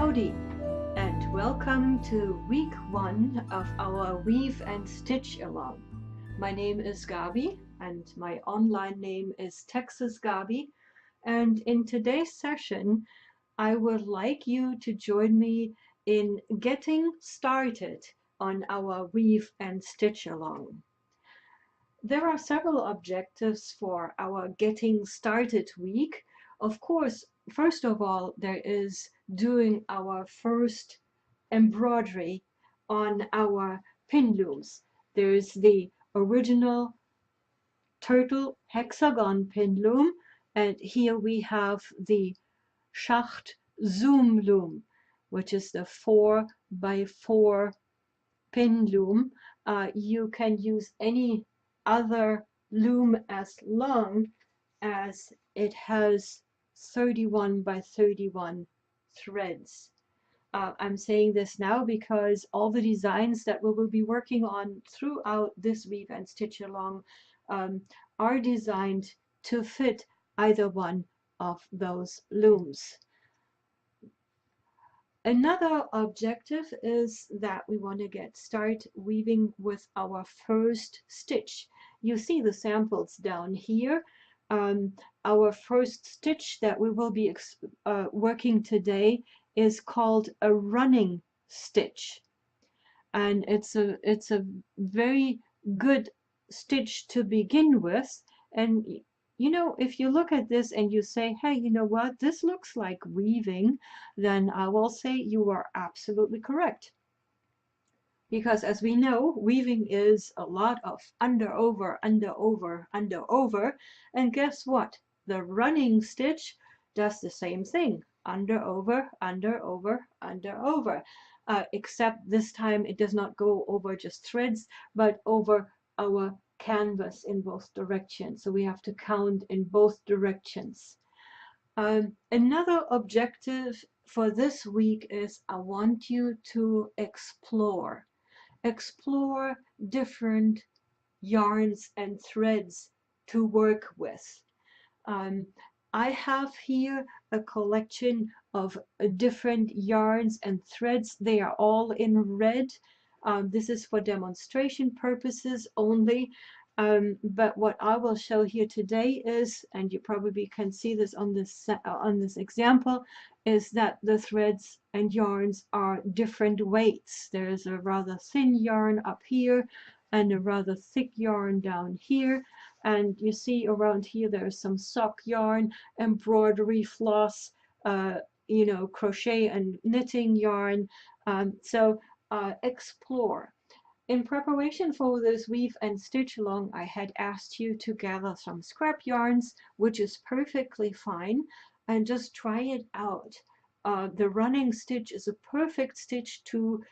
Howdy, and welcome to week 1 of our Weave and Stitch Along. My name is Gabi, and my online name is Texas Gabi, and in today's session I would like you to join me in getting started on our Weave and Stitch Along. There are several objectives for our Getting Started week. Of course, first of all, there is doing our first embroidery on our pin looms. There is the original turtle hexagon pin loom, and here we have the Schacht zoom loom, which is the 4x4 pin loom. You can use any other loom as long as it has 31 by 31 threads. I'm saying this now because all the designs that we will be working on throughout this Weave and Stitch Along are designed to fit either one of those looms. Another objective is that we want to get started weaving with our first stitch. You see the samples down here. Our first stitch that we will be working today is called a running stitch, and it's a very good stitch to begin with. And you know, if you look at this and you say, hey, you know what, this looks like weaving, then I will say you are absolutely correct. Because as we know, weaving is a lot of under, over, under, over, under, over. And guess what? The running stitch does the same thing. Under, over, under, over, under, over. Except this time it does not go over just threads, but over our canvas in both directions. So we have to count in both directions. Another objective for this week is I want you to explore different yarns and threads to work with. I have here a collection of different yarns and threads. They are all in red. This is for demonstration purposes only. But what I will show here today is, and you probably can see this on this example, is that the threads and yarns are different weights. There is a rather thin yarn up here and a rather thick yarn down here. And you see around here there is some sock yarn, embroidery floss, you know, crochet and knitting yarn. So explore. In preparation for this Weave and Stitch Along, I had asked you to gather some scrap yarns, which is perfectly fine, and just try it out. The running stitch is a perfect stitch to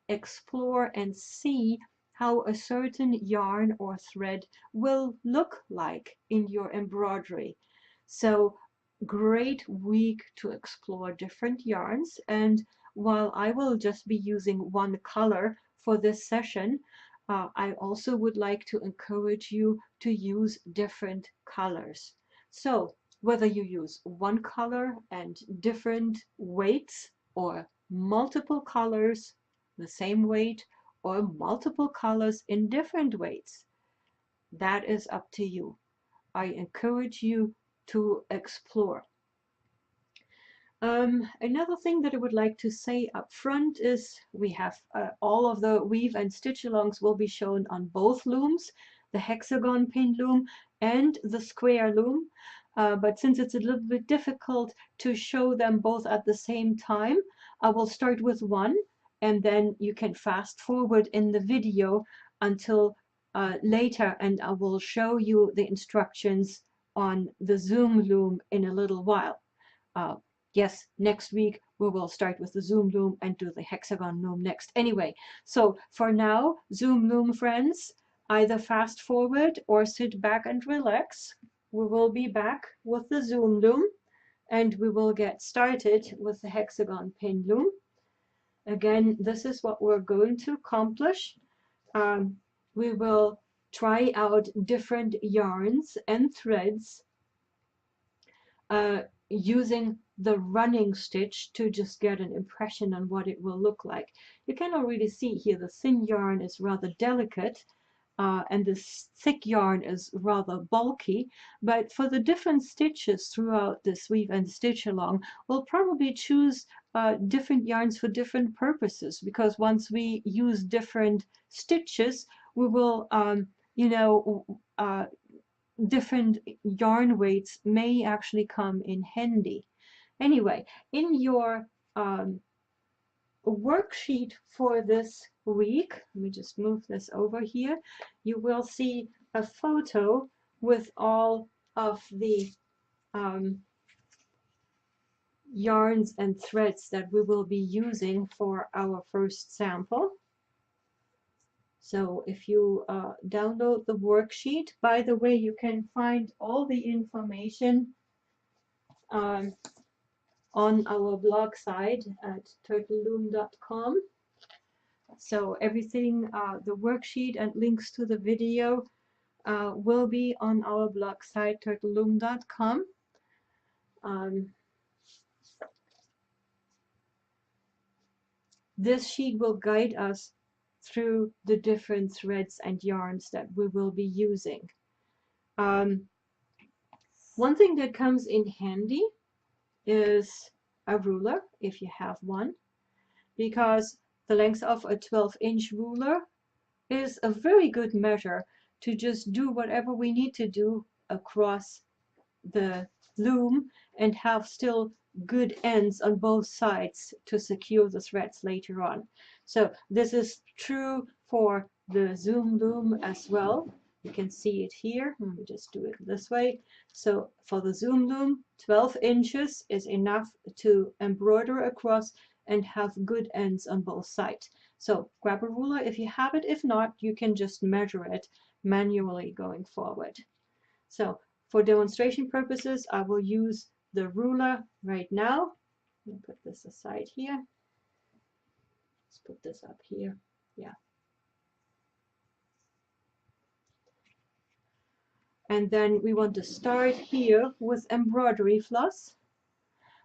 explore and see how a certain yarn or thread will look like in your embroidery. So great week to explore different yarns. And while I will just be using one color for this session, I also would like to encourage you to use different colors. So whether you use one color and different weights, or multiple colors, the same weight, or multiple colors in different weights, that is up to you. I encourage you to explore. Another thing that I would like to say up front is we have all of the Weave and Stitch Alongs will be shown on both looms, the hexagon pin loom and the square loom. But since it's a little bit difficult to show them both at the same time, I will start with one, and then you can fast forward in the video until later, and I will show you the instructions on the zoom loom in a little while. Yes, next week we will start with the zoom loom and do the hexagon loom next. Anyway, so for now, zoom loom friends, either fast forward or sit back and relax. We will be back with the zoom loom, and we will get started with the hexagon pin loom. Again, this is what we're going to accomplish. We will try out different yarns and threads. using the running stitch to just get an impression on what it will look like. You can already see here the thin yarn is rather delicate, and this thick yarn is rather bulky, but for the different stitches throughout this weave and stitch along, we'll probably choose different yarns for different purposes, because once we use different stitches, we will, different yarn weights may actually come in handy. Anyway, in your worksheet for this week, let me just move this over here, you will see a photo with all of the yarns and threads that we will be using for our first sample. So if you download the worksheet, by the way, you can find all the information on our blog site at turtleloom.com. So everything, the worksheet and links to the video will be on our blog site, turtleloom.com. This sheet will guide us through the different threads and yarns that we will be using. One thing that comes in handy is a ruler, if you have one, because the length of a 12-inch ruler is a very good measure to just do whatever we need to do across the loom and have still good ends on both sides to secure the threads later on. So this is true for the zoom loom as well. You can see it here. Let me just do it this way. So for the zoom loom, 12 inches is enough to embroider across and have good ends on both sides. So grab a ruler if you have it. If not, you can just measure it manually going forward. So for demonstration purposes, I will use the ruler right now. Let me put this aside here. Let's put this up here. Yeah. And then we want to start here with embroidery floss.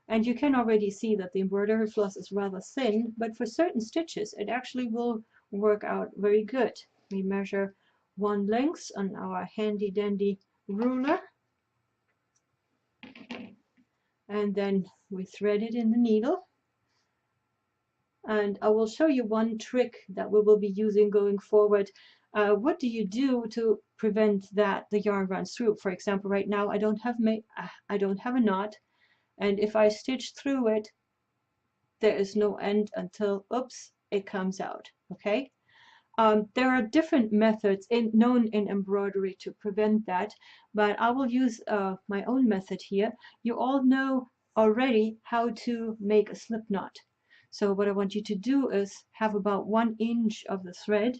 And you can already see that the embroidery floss is rather thin, but for certain stitches, it actually will work out very good. We measure 1 length on our handy dandy ruler. And then we thread it in the needle. And I will show you one trick that we will be using going forward. What do you do to prevent that the yarn runs through? For example, right now I don't have a knot, and if I stitch through it, there is no end until, oops, it comes out. Okay. There are different methods known in embroidery to prevent that, but I will use my own method here. You all know already how to make a slip knot. So what I want you to do is have about 1 inch of the thread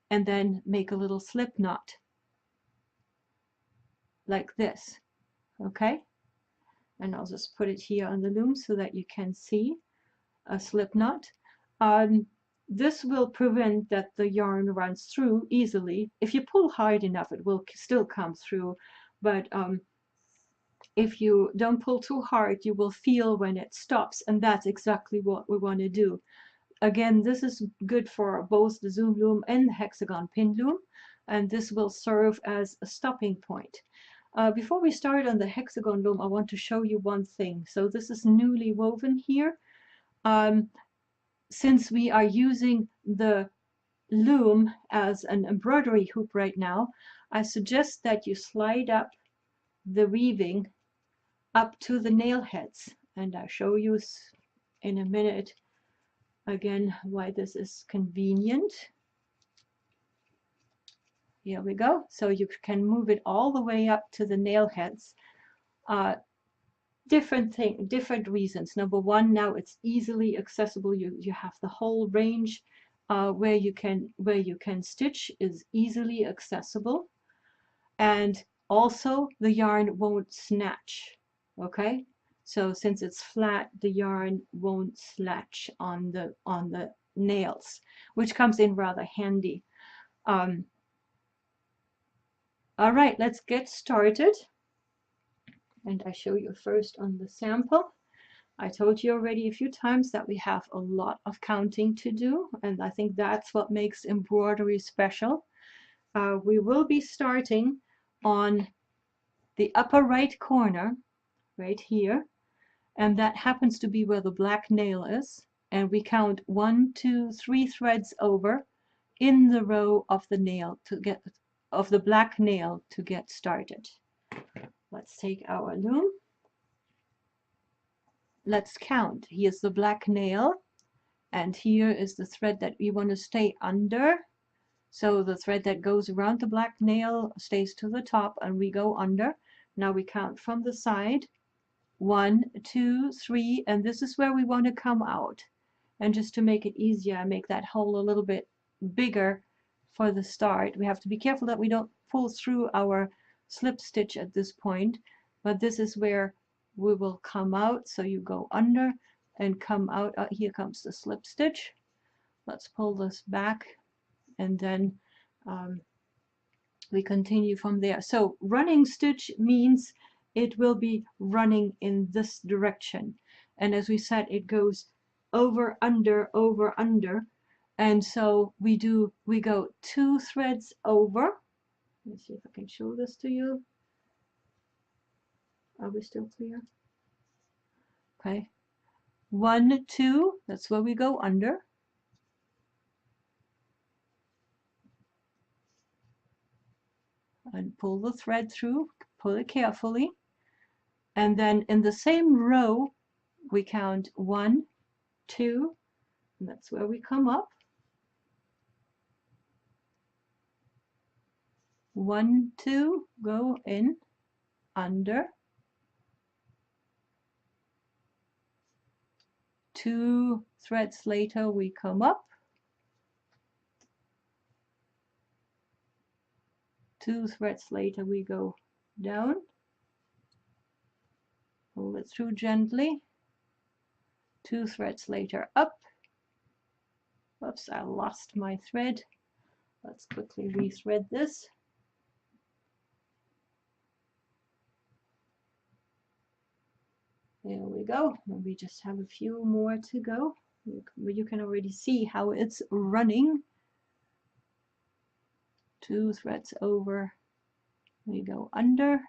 and then make a little slip knot like this. Okay? And I'll just put it here on the loom so that you can see a slip knot. This will prevent that the yarn runs through easily. If you pull hard enough, it will still come through, but if you don't pull too hard, you will feel when it stops, and that's exactly what we want to do. Again, this is good for both the zoom loom and the hexagon pin loom, and this will serve as a stopping point. Before we start on the hexagon loom, I want to show you one thing. So this is newly woven here. Since we are using the loom as an embroidery hoop right now, I suggest that you slide up the weaving up to the nail heads, and I'll show you in a minute again why this is convenient. Here we go. So you can move it all the way up to the nail heads. Different reasons. Number one, now it's easily accessible. You have the whole range where you can stitch is easily accessible, and also the yarn won't snatch. Okay, so since it's flat, the yarn won't slatch on the nails, which comes in rather handy. All right, let's get started. And I show you first on the sample. I told you already a few times that we have a lot of counting to do, and I think that's what makes embroidery special. We will be starting on the upper right corner, right here, and that happens to be where the black nail is, and we count 1, 2, 3 threads over in the row of the nail to get of the black nail to get started. Let's take our loom. Let's count. Here's the black nail, and here is the thread that we want to stay under. So the thread that goes around the black nail stays to the top and we go under. Now we count from the side. 1, 2, 3, and this is where we want to come out. And just to make it easier, I make that hole a little bit bigger for the start. We have to be careful that we don't pull through our slip stitch at this point, but this is where we will come out. So you go under and come out. Here comes the slip stitch. Let's pull this back, and then we continue from there. So running stitch means it will be running in this direction, and as we said, it goes over under, and so we go 2 threads over. Let me see if I can show this to you. Are we still clear? Okay, 1, 2, that's where we go under. And pull the thread through, pull it carefully, and then in the same row we count 1, 2, and that's where we come up. 1, 2, go in, under, 2 threads later we come up, 2 threads later we go down, pull it through gently, 2 threads later up. Oops, I lost my thread. Let's quickly rethread this. There we go. We just have a few more to go. You can already see how it's running. 2 threads over, we go under.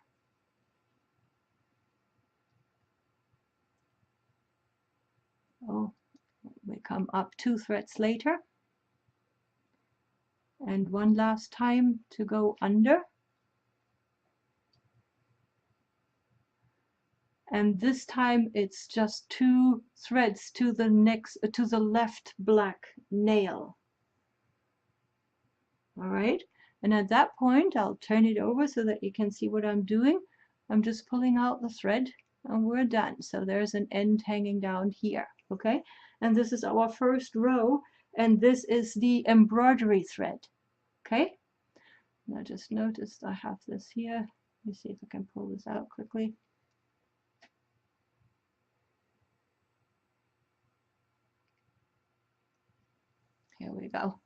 Oh, we come up 2 threads later. And one last time to go under. And this time it's just 2 threads to the left black nail. All right, and at that point I'll turn it over so that you can see what I'm doing. I'm just pulling out the thread and we're done. So there's an end hanging down here. Okay, and this is our first row, and this is the embroidery thread. Okay, now just notice I have this here. Let me see if I can pull this out quickly. Here we go.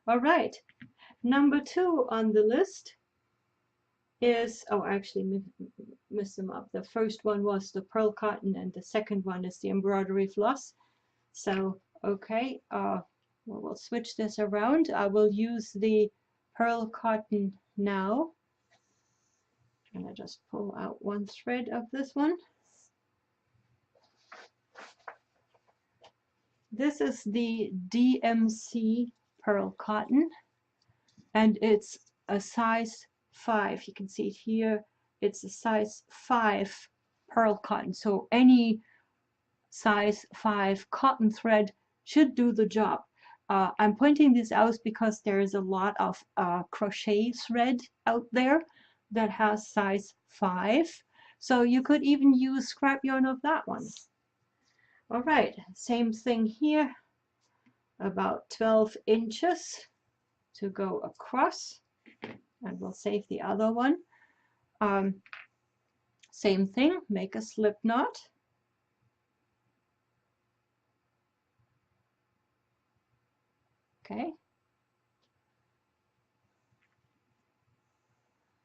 All right, number 2 on the list is, oh, I actually missed them up. The first one was the pearl cotton, and the second one is the embroidery floss. So, okay, we'll switch this around. I will use the pearl cotton now. And I just pull out 1 thread of this one. This is the DMC pearl cotton, and it's a size 5. You can see it here. It's a size 5 pearl cotton. So any size 5 cotton thread should do the job. I'm pointing this out because there is a lot of crochet thread out there that has size 5. So you could even use scrap yarn of that one. All right, same thing here, about 12 inches to go across, and we'll save the other one. Same thing, make a slip knot. Okay.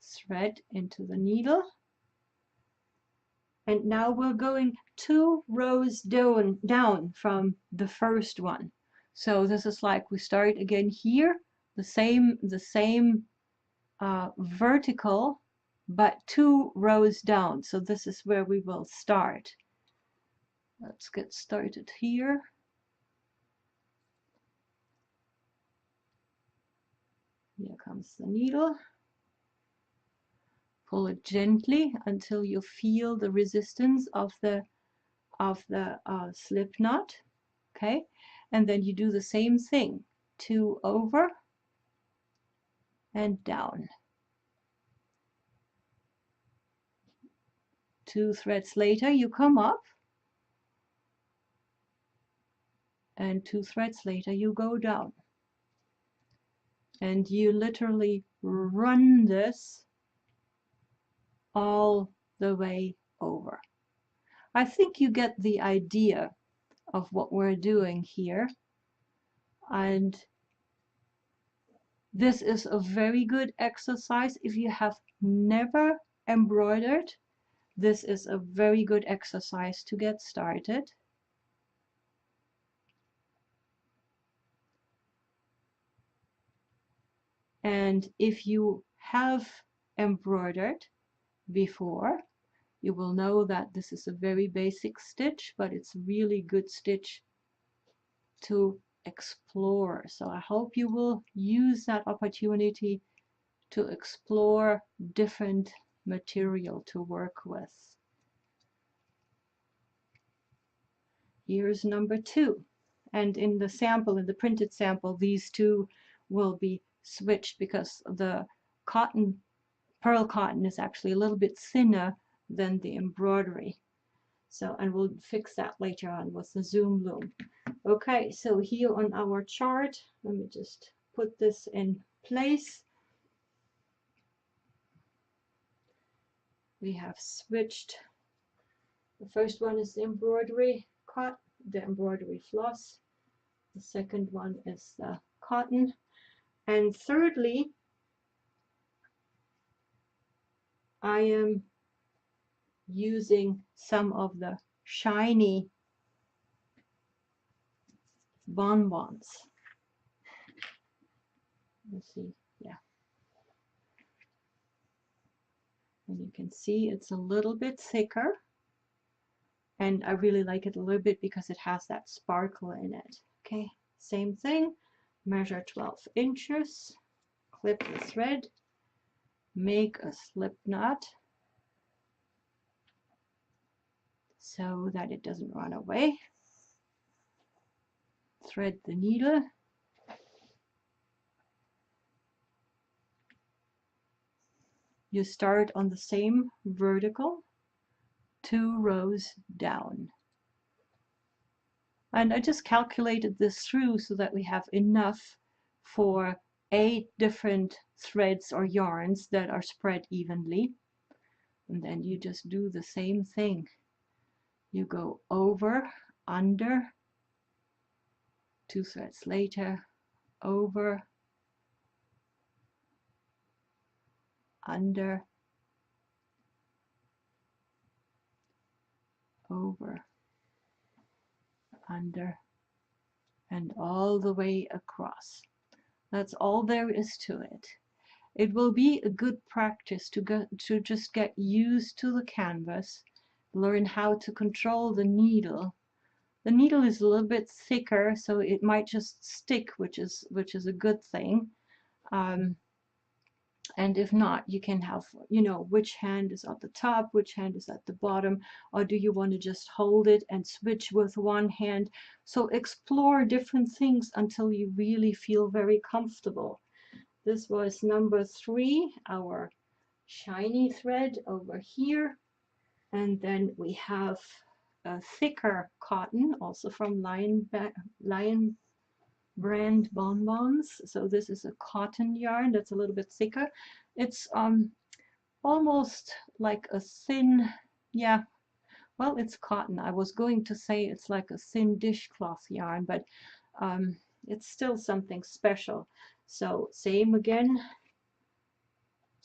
Thread into the needle. And now we're going 2 rows down from the first one. So this is like we start again here, the same vertical, but 2 rows down. So this is where we will start. Let's get started here. Here comes the needle. Pull it gently until you feel the resistance of the slip knot. Okay, and then you do the same thing, 2 over and down. 2 threads later you come up, and 2 threads later you go down, and you literally run this all the way over. I think you get the idea of what we're doing here, and this is a very good exercise. If you have never embroidered, this is a very good exercise to get started. And if you have embroidered before, you will know that this is a very basic stitch, but it's a really good stitch to explore. So I hope you will use that opportunity to explore different material to work with. Here's number 2. And in the sample, in the printed sample, these 2 will be switched because the cotton, pearl cotton, is actually a little bit thinner than the embroidery. So, and we'll fix that later on with the zoom loom. Okay, so here on our chart, let me just put this in place. We have switched. The first one is the embroidery the embroidery floss. The second one is the cotton. And thirdly, I am using some of the shiny bonbons. Let's see, yeah. And you can see it's a little bit thicker. And I really like it a little bit because it has that sparkle in it. Okay, same thing. Measure 12 inches. Clip the thread. Make a slip knot so that it doesn't run away. Thread the needle. You start on the same vertical, 2 rows down. And I just calculated this through so that we have enough for 8 different threads or yarns that are spread evenly. And then you just do the same thing. You go over, under, 2 threads later, over, under, over, under, and all the way across. That's all there is to it. It will be a good practice to just get used to the canvas, learn how to control the needle. The needle is a little bit thicker, so it might just stick, which is a good thing. And if not, you can have, you know, which hand is at the top, which hand is at the bottom, or do you want to just hold it and switch with one hand? So explore different things until you really feel very comfortable. This was number 3, our shiny thread over here. And then we have a thicker cotton, also from Lion brand bonbons. So this is a cotton yarn that's a little bit thicker. It's almost like a thin, yeah, well, it's cotton. I was going to say it's like a thin dishcloth yarn, but it's still something special. So same again,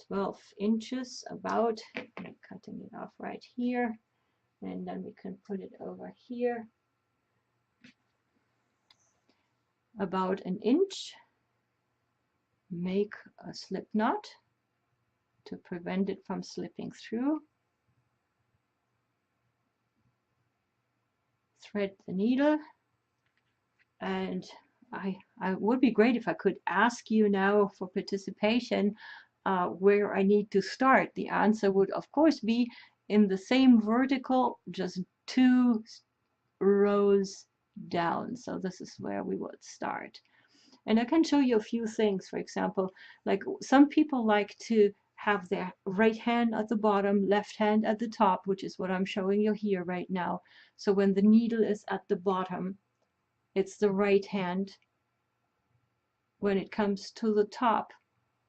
12 inches about. I'm cutting it off right here. and then we can put it over here about an inch. Make a slip knot to prevent it from slipping through. Thread the needle, and I would be great if I could ask you now for participation where I need to start. The answer would of course be in the same vertical, just 2 rows down. So this is where we would start. And I can show you a few things. For example, like some people like to have their right hand at the bottom, left hand at the top, which is what I'm showing you here right now. So when the needle is at the bottom, it's the right hand. When it comes to the top,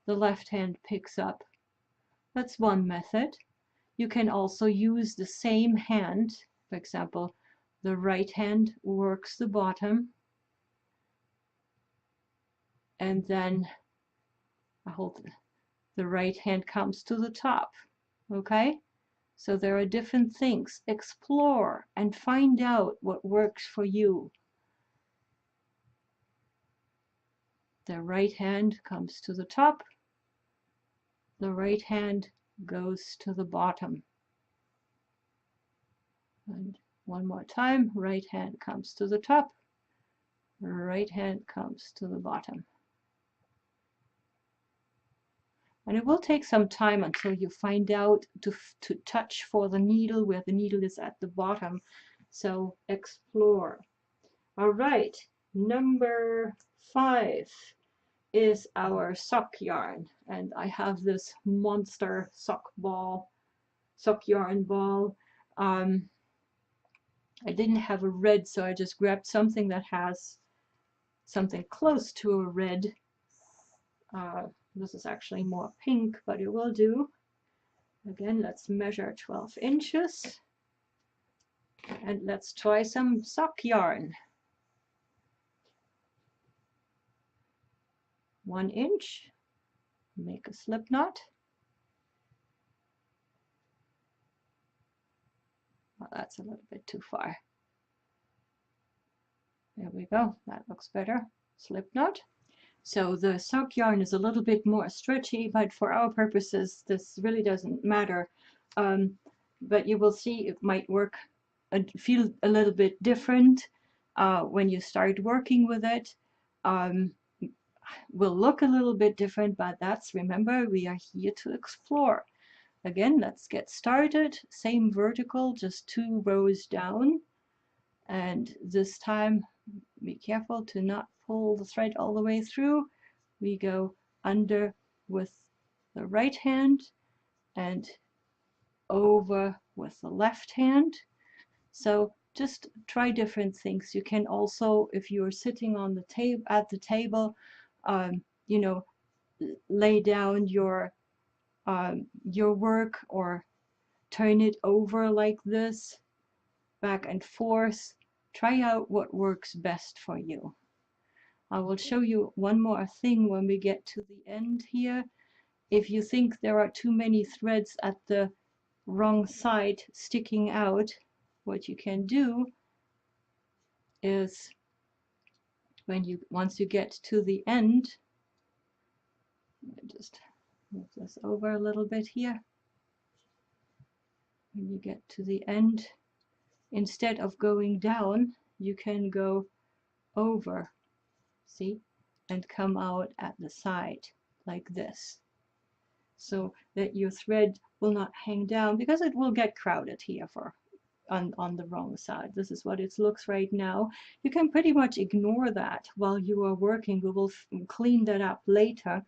the left hand picks up. That's one method. You can also use the same hand. For example, the right hand works the bottom, and then I hold the right hand comes to the top. Okay? So there are different things. Explore and find out what works for you. The right hand comes to the top. The right hand goes to the bottom. And one more time, right hand comes to the top. Right hand comes to the bottom. And it will take some time until you find out to touch for the needle where the needle is at the bottom. So explore. All right, number 5 is our sock yarn. And I have this monster sock yarn ball. I didn't have a red, so I just grabbed something that has something close to a red. This is actually more pink, but it will do. Again, let's measure 12 inches. And let's try some sock yarn. 1 inch. Make a slip knot. Well, that's a little bit too far. There we go. That looks better. Slip knot. So the sock yarn is a little bit more stretchy, but for our purposes, this really doesn't matter. But you will see it might work and feel a little bit different when you start working with it. Will look a little bit different, but remember, we are here to explore. Again, let's get started. Same vertical, just 2 rows down. And this time, be careful to not pull the thread all the way through. We go under with the right hand and over with the left hand. So just try different things. You can also, if you're sitting on the table at the table, you know, lay down your work or turn it over like this, back and forth. Try out what works best for you. I will show you one more thing when we get to the end here. If you think there are too many threads at the wrong side sticking out, what you can do is once you get to the end, just move this over a little bit here. When you get to the end, instead of going down, you can go over, see, and come out at the side like this, so that your thread will not hang down, because it will get crowded here on the wrong side. This is what it looks right now. You can pretty much ignore that while you are working. We will clean that up later.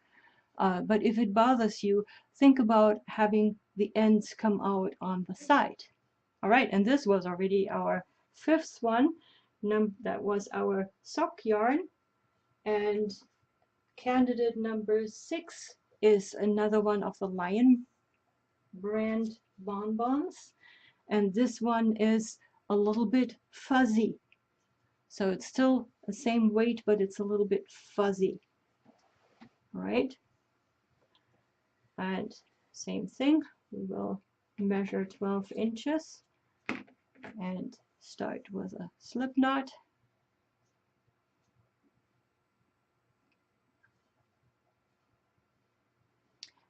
But if it bothers you, think about having the ends come out on the side. All right, and this was already our 5th one. That was our sock yarn. And candidate number 6 is another one of the Lion brand bonbons. And this one is a little bit fuzzy. So it's still the same weight, but it's a little bit fuzzy. All right. And same thing, we will measure 12 inches. and start with a slip knot.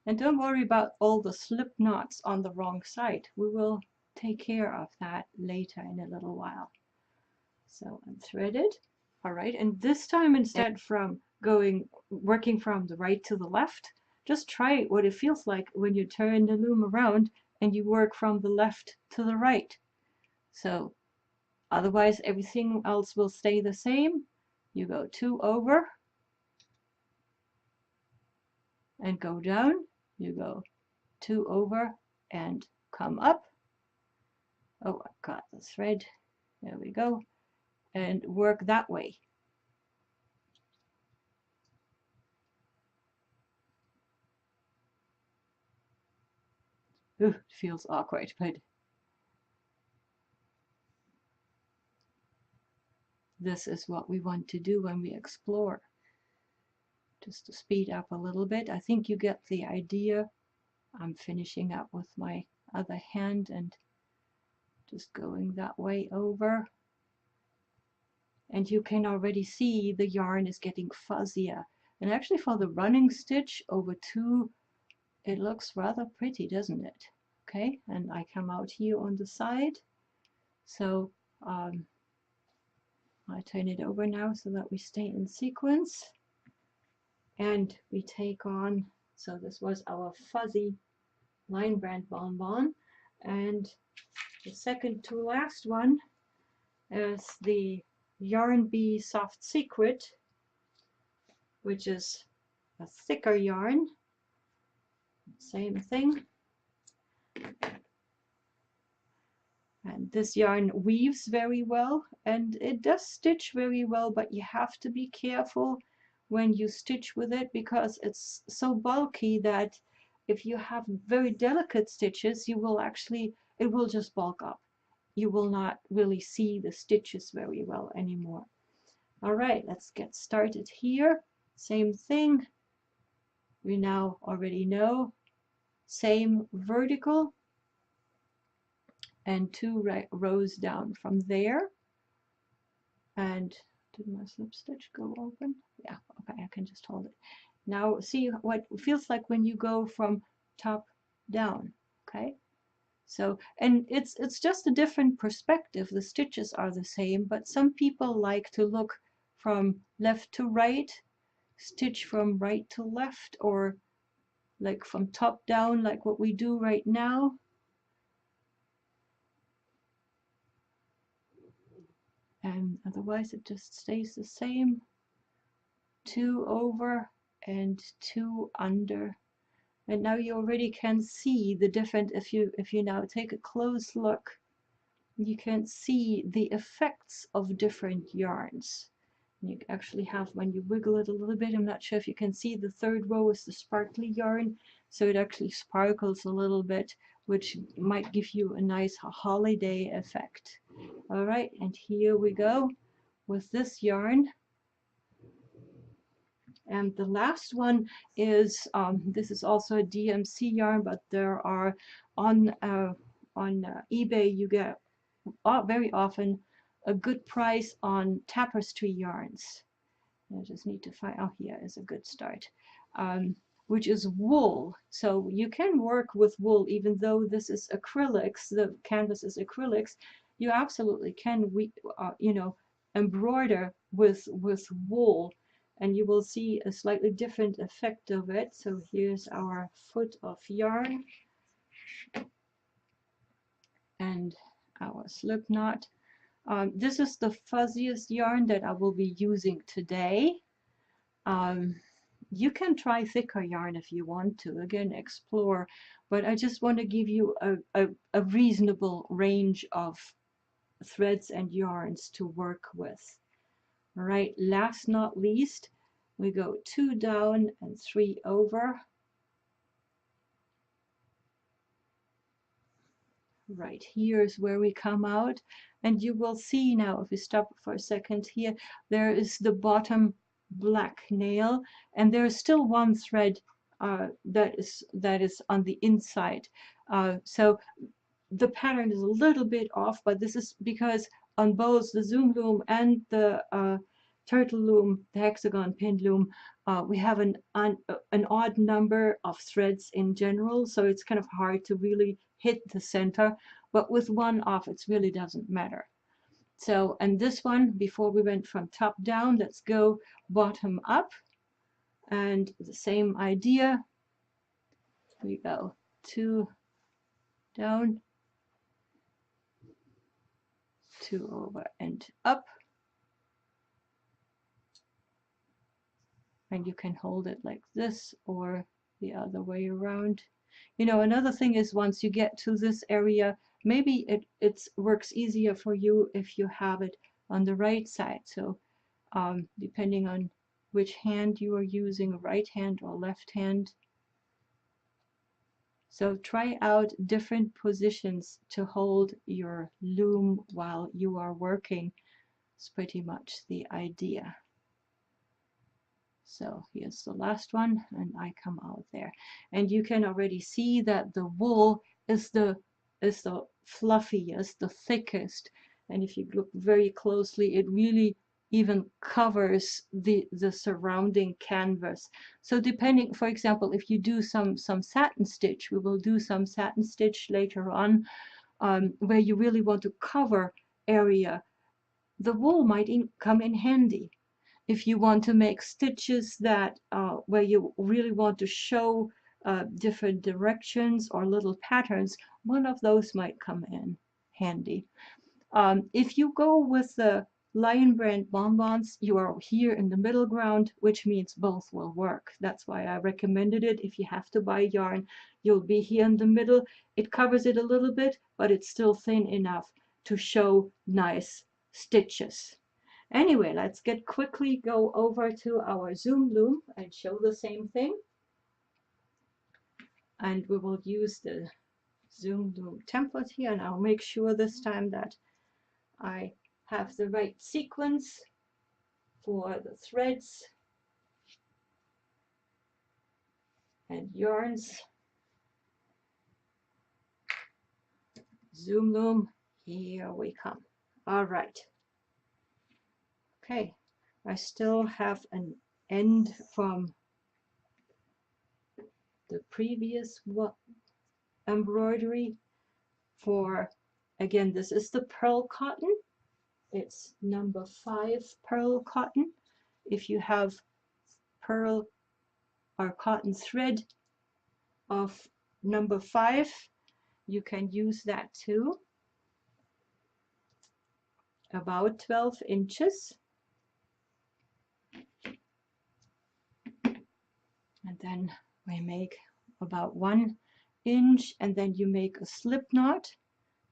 And don't worry about all the slip knots on the wrong side. We will take care of that later in a little while. So unthread it. All right, and this time instead from working from the right to the left, just try what it feels like when you turn the loom around and you work from the left to the right. So otherwise everything else will stay the same. You go 2 over and go down. You go 2 over and come up. Oh, I got the thread. There we go. And work that way. Ooh, it feels awkward, but this is what we want to do when we explore. Just to speed up a little bit. I think you get the idea. I'm finishing up with my other hand and just going that way over. And you can already see the yarn is getting fuzzier. And actually for the running stitch over 2, it looks rather pretty, doesn't it? Okay, and I come out here on the side. So I turn it over now so that we stay in sequence. And we take on, so this was our fuzzy line brand bonbon. And the second to last one is the Yarn Bee Soft Secret, which is a thicker yarn. Same thing. And this yarn weaves very well and it does stitch very well, but you have to be careful when you stitch with it because it's so bulky that if you have very delicate stitches, you will actually, it will just bulk up. You will not really see the stitches very well anymore. All right, let's get started here. Same thing. We now already know. Same vertical and 2 rows down from there. And did my slip stitch go open? Yeah, okay, I can just hold it. Now see what it feels like when you go from top down, okay? So, and it's just a different perspective. The stitches are the same, but some people like to look from left to right, stitch from right to left, or like from top down, like what we do right now. And otherwise it just stays the same. 2 over and 2 under. And now you already can see the different, if you now take a close look, you can see the effects of different yarns. You actually have, when you wiggle it a little bit, I'm not sure if you can see, the 3rd row is the sparkly yarn, so it actually sparkles a little bit, which might give you a nice holiday effect. All right, and here we go with this yarn. And the last one is, this is also a DMC yarn, but there are on eBay, you get very often a good price on tapestry yarns. I just need to find, oh, here is a good start, which is wool. So you can work with wool, even though this is acrylics, the canvas is acrylics, you absolutely can, you know, embroider with wool, and you will see a slightly different effect of it. So here's our foot of yarn and our slip knot. This is the fuzziest yarn that I will be using today. You can try thicker yarn if you want to, again, explore, but I just want to give you a reasonable range of threads and yarns to work with. All right, last not least, we go 2 down and 3 over. Right here is where we come out, and you will see now, if we stop for a second here, there is the bottom black nail, and there is still one thread that is on the inside. So the pattern is a little bit off, but this is because on both the zoom loom and the turtle loom, the hexagon pinned loom, we have an odd number of threads in general, so it's kind of hard to really hit the center, but with one off it really doesn't matter. So, and this one, before we went from top down, let's go bottom up, and the same idea. We go 2 down, 2 over and up, and you can hold it like this or the other way around. You know, another thing is, once you get to this area, maybe it works easier for you if you have it on the right side. So depending on which hand you are using, right hand or left hand. So try out different positions to hold your loom while you are working. It's pretty much the idea. So here's the last one, and I come out there, and you can already see that the wool is the fluffiest, the thickest, and if you look very closely, it really even covers the surrounding canvas. So depending, for example, if you do some satin stitch, we will do some satin stitch later on, where you really want to cover area, the wool might come in handy. If you want to make stitches that where you really want to show different directions or little patterns, one of those might come in handy. If you go with the Lion Brand bonbons, you are here in the middle ground, which means both will work. That's why I recommended it. If you have to buy yarn, you'll be here in the middle. It covers it a little bit, but it's still thin enough to show nice stitches. Anyway, let's quickly go over to our zoom loom and show the same thing. And we will use the zoom loom template here, and I'll make sure this time that I have the right sequence for the threads and yarns. Zoom loom, here we come. All right. Okay, I still have an end from the previous embroidery for, again, this is the pearl cotton. It's number 5 pearl cotton. If you have pearl or cotton thread of number 5, you can use that too. About 12 inches. And then we make about 1 inch, and then you make a slip knot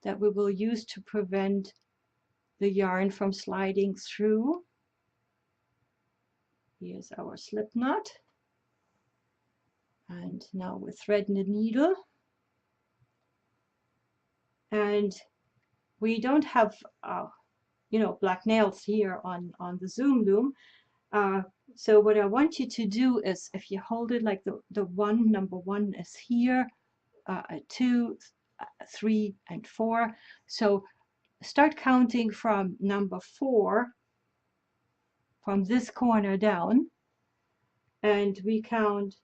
that we will use to prevent the yarn from sliding through. Here's our slip knot. And now we're threading the needle. And we don't have you know, black nails here on the zoom loom. So what I want you to do is, if you hold it like the one, number 1 is here, 2, 3, and 4. So start counting from number 4, from this corner down, and we count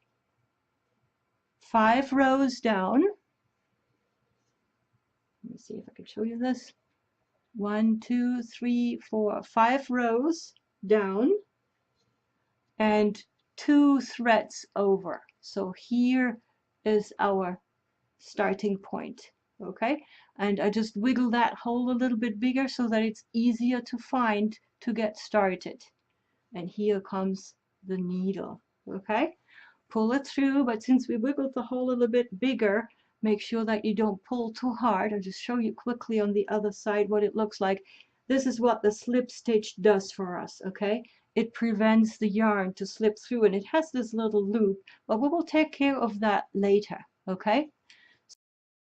5 rows down. Let me see if I can show you this. 1, 2, 3, 4, 5 rows down, and 2 threads over. So here is our starting point. Okay, and I just wiggle that hole a little bit bigger so that it's easier to find to get started. And here comes the needle. Okay, pull it through, but since we wiggled the hole a little bit bigger, make sure that you don't pull too hard. I'll just show you quickly on the other side what it looks like. This is what the slip stitch does for us. Okay, it prevents the yarn to slip through, and it has this little loop, but we will take care of that later. Okay,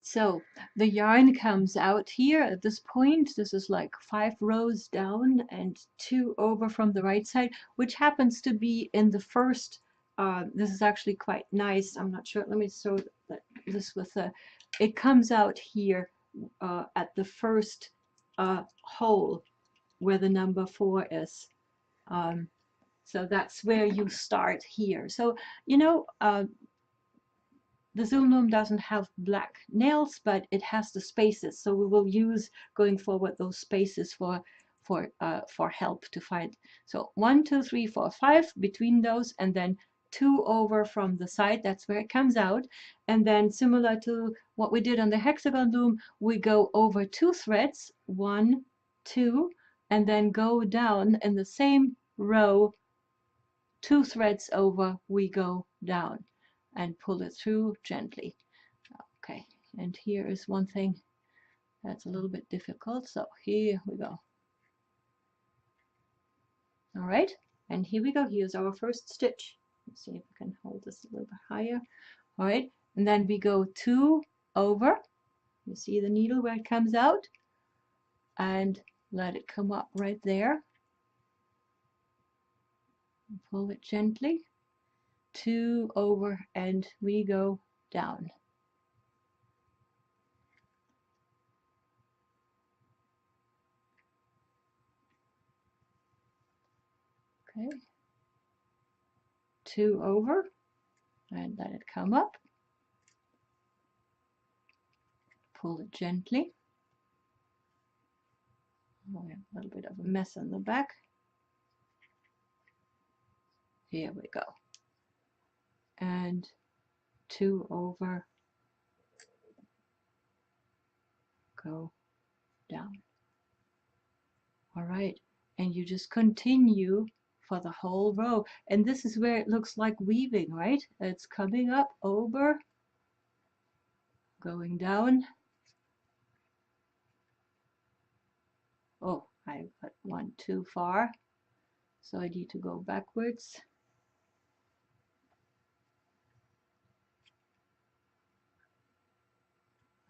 so the yarn comes out here at this point. This is like 5 rows down and 2 over from the right side, which happens to be in the first. This is actually quite nice. I'm not sure. Let me show this with it comes out here at the first hole where the number 4 is. So that's where you start here. So, you know, the Zoom Loom doesn't have black nails, but it has the spaces. So we will use going forward those spaces for help to find. So 1, 2, 3, 4, 5 between those, and then 2 over from the side. That's where it comes out. And then similar to what we did on the hexagon loom, we go over 2 threads, 1, 2, and then go down in the same row, 2 threads over, we go down and pull it through gently. Okay, and here is one thing that's a little bit difficult. So here we go. All right, and here we go. Here's our first stitch. Let's see if we can hold this a little bit higher. All right, and then we go 2 over. You see the needle where it comes out, and let it come up right there. Pull it gently. 2 over, and we go down. Okay, 2 over, and let it come up. Pull it gently. Oh, we have a little bit of a mess on the back. Here we go. And 2 over, go down. All right, and you just continue for the whole row. And this is where it looks like weaving, right? It's coming up over, going down. Oh, I got one too far, so I need to go backwards.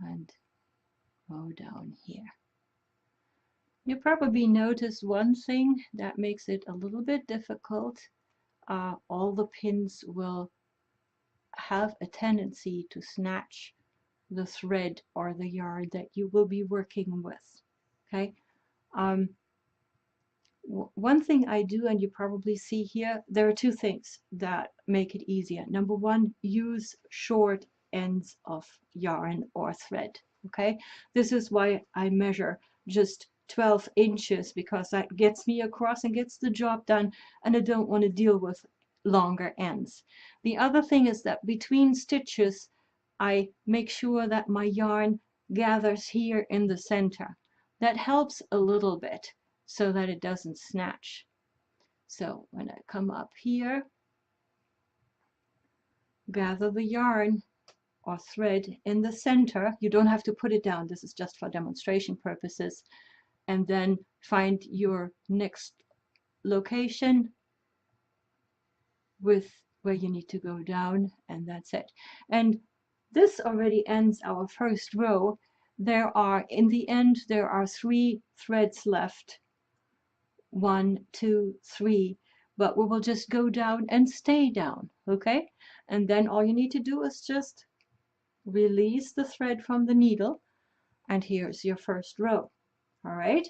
And go down here. You probably notice one thing that makes it a little bit difficult. All the pins will have a tendency to snatch the thread or the yarn that you will be working with. Okay. One thing I do, and you probably see here, there are 2 things that make it easier. Number 1, use short ends of yarn or thread. Okay, this is why I measure just 12 inches, because that gets me across and gets the job done, and I don't want to deal with longer ends. The other thing is that between stitches, I make sure that my yarn gathers here in the center. That helps a little bit so that it doesn't snatch. So when I come up here, gather the yarn or thread in the center. You don't have to put it down. This is just for demonstration purposes. And then find your next location with where you need to go down, and that's it. And this already ends our first row. There are, in the end, there are 3 threads left. 1, 2, 3, but we will just go down and stay down, okay? And then all you need to do is just release the thread from the needle, and here's your first row. All right,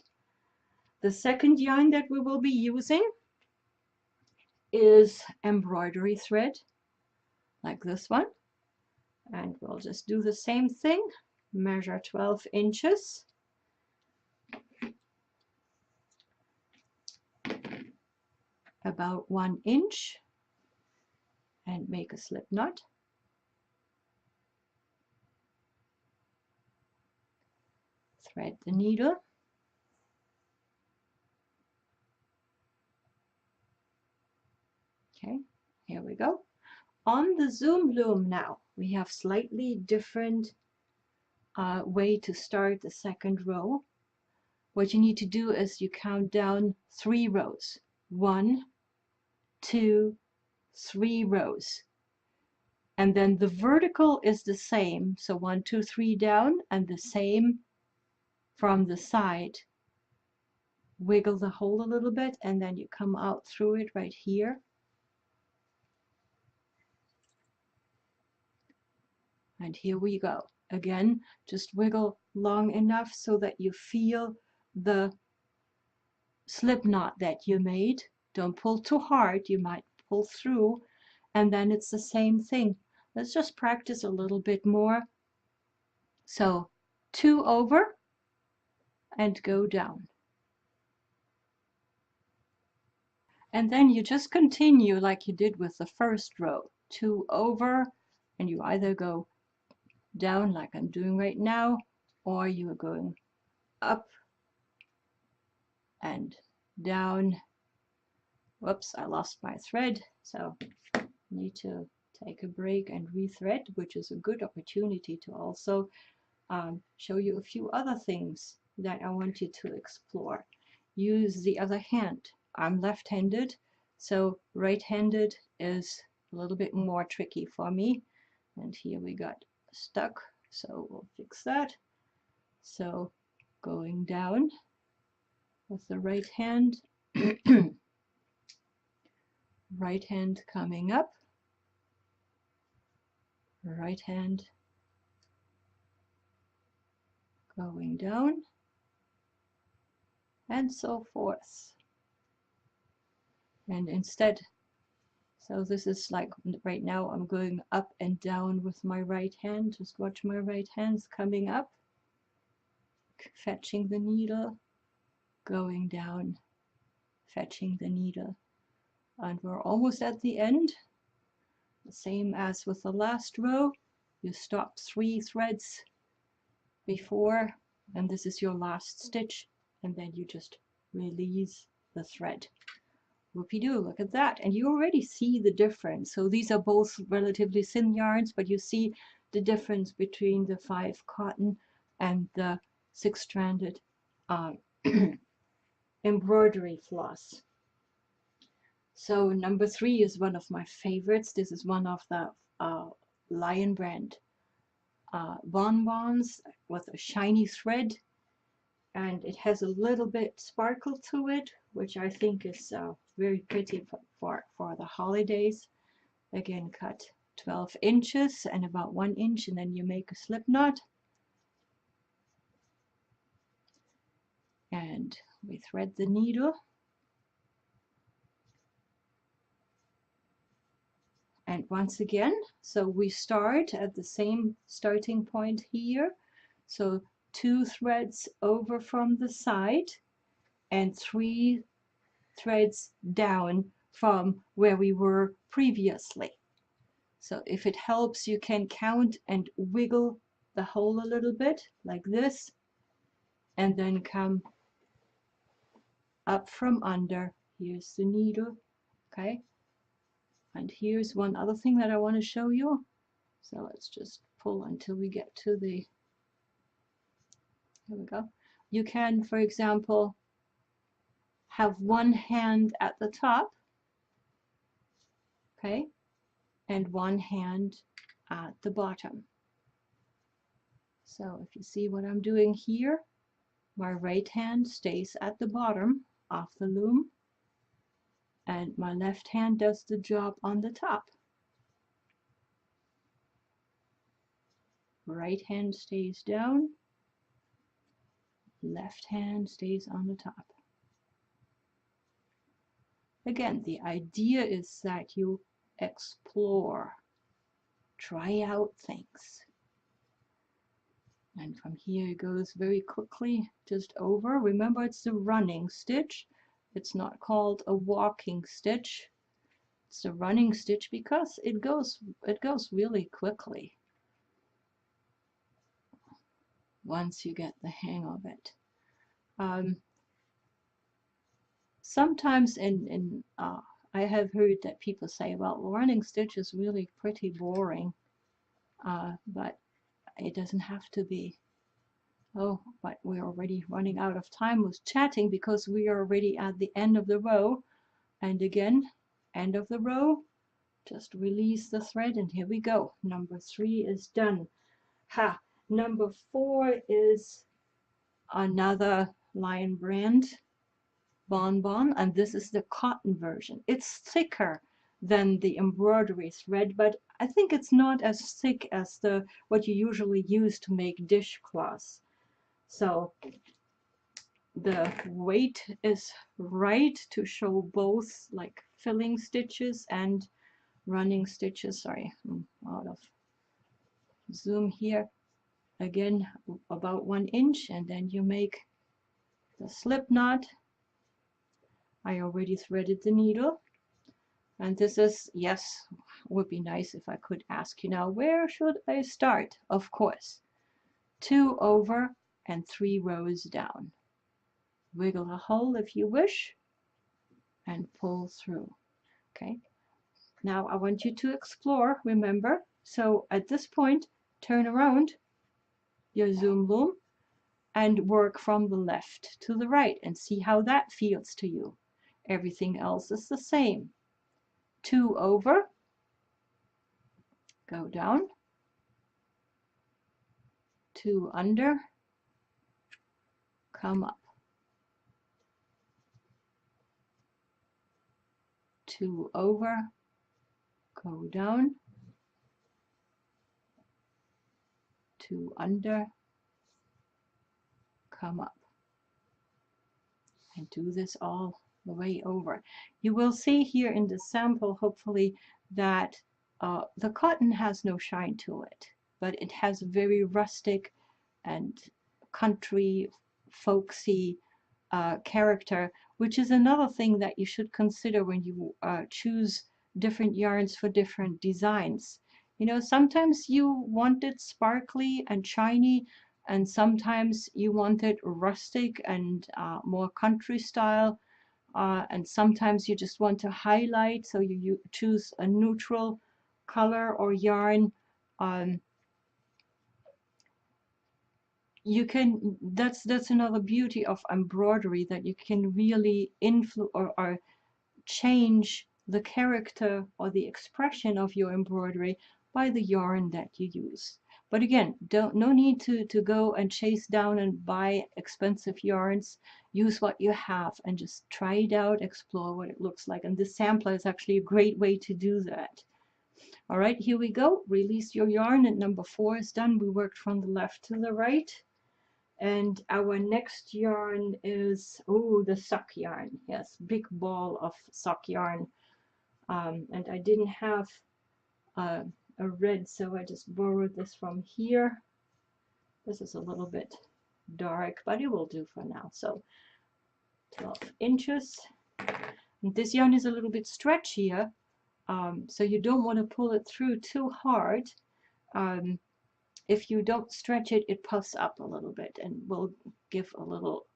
the second yarn that we will be using is embroidery thread, like this one, and we'll just do the same thing. Measure 12 inches, about 1 inch, and make a slip knot. Thread the needle. Okay, here we go. On the Zoom Loom now, we have slightly different way to start the second row. What you need to do is you count down 3 rows. 1, 2, 3 rows. And then the vertical is the same. So 1, 2, 3 down, and the same from the side. Wiggle the hole a little bit, and then you come out through it right here. And here we go. Again, just wiggle long enough so that you feel the slip knot that you made. Don't pull too hard, you might pull through, and then it's the same thing. Let's just practice a little bit more. So 2 over and go down. And then you just continue like you did with the first row. 2 over, and you either go down like I'm doing right now, or you are going up and down. Whoops, I lost my thread, so I need to take a break and rethread, which is a good opportunity to also show you a few other things that I want you to explore. Use the other hand. I'm left-handed, so right-handed is a little bit more tricky for me. And here we got stuck, so we'll fix that. So going down with the right hand, right hand coming up, right hand going down, and so forth. And instead, so this is like right now I'm going up and down with my right hand. Just watch my right hands coming up, fetching the needle, going down, fetching the needle. And we're almost at the end. The same as with the last row. You stop 3 threads before, and this is your last stitch, and then you just release the thread. Whoopie-doo, look at that. And you already see the difference. So these are both relatively thin yarns, but you see the difference between the 5 cotton and the 6-stranded embroidery floss. So number 3 is one of my favorites. This is one of the Lion brand bonbons with a shiny thread, and it has a little bit sparkle to it, which I think is very pretty for the holidays. Again, cut 12 inches and about 1 inch, and then you make a slip knot, and we thread the needle. And once again, so we start at the same starting point here. So 2 threads over from the side and 3 threads down from where we were previously. So if it helps, you can count and wiggle the hole a little bit like this, and then come up from under. Here's the needle, okay? And here's one other thing that I want to show you. So let's just pull until we get to the, here we go. You can, for example, have one hand at the top, okay, and one hand at the bottom. So if you see what I'm doing here, my right hand stays at the bottom of the loom, and my left hand does the job on the top. Right hand stays down, left hand stays on the top. Again, the idea is that you explore, try out things. And from here it goes very quickly just over. Remember, it's the running stitch. It's not called a walking stitch. It's a running stitch because it goes really quickly once you get the hang of it. Sometimes I have heard that people say, well, running stitch is really pretty boring, but it doesn't have to be. Oh, but we're already running out of time with chatting because we are already at the end of the row. And again, end of the row, just release the thread, and here we go. Number 3 is done. Ha! Number 4 is another Lion brand bonbon, and this is the cotton version. It's thicker than the embroidery thread, but I think it's not as thick as what you usually use to make dishcloths. So the weight is right to show both like filling stitches and running stitches. Sorry, I'm out of zoom here. Again, about 1 inch, and then you make the slip knot. I already threaded the needle, and this is, yes, would be nice if I could ask you now, where should I start? Of course, 2 over and 3 rows down. Wiggle a hole if you wish and pull through. Okay, now I want you to explore, remember. So at this point, turn around your zoom loom and work from the left to the right and see how that feels to you. Everything else is the same. 2 over, go down, 2 under, come up, 2 over, go down, 2 under, come up, and do this all the way over. You will see here in the sample, hopefully, that the cotton has no shine to it, but it has very rustic and country folksy character, which is another thing that you should consider when you choose different yarns for different designs. You know, sometimes you want it sparkly and shiny, and sometimes you want it rustic and more country style, and sometimes you just want to highlight, so you choose a neutral color or yarn. You can, that's another beauty of embroidery, that you can really influence or change the character or the expression of your embroidery by the yarn that you use. But again, no need to go and chase down and buy expensive yarns. Use what you have and just try it out, explore what it looks like. And this sampler is actually a great way to do that. All right, here we go. Release your yarn, and number 4 is done. We worked from the left to the right. And our next yarn is, oh, the sock yarn. Yes, big ball of sock yarn. And I didn't have a red, so I just borrowed this from here. This is a little bit dark, but it will do for now. So 12 inches. And this yarn is a little bit stretchier, so you don't want to pull it through too hard. If you don't stretch it, it puffs up a little bit and will give a little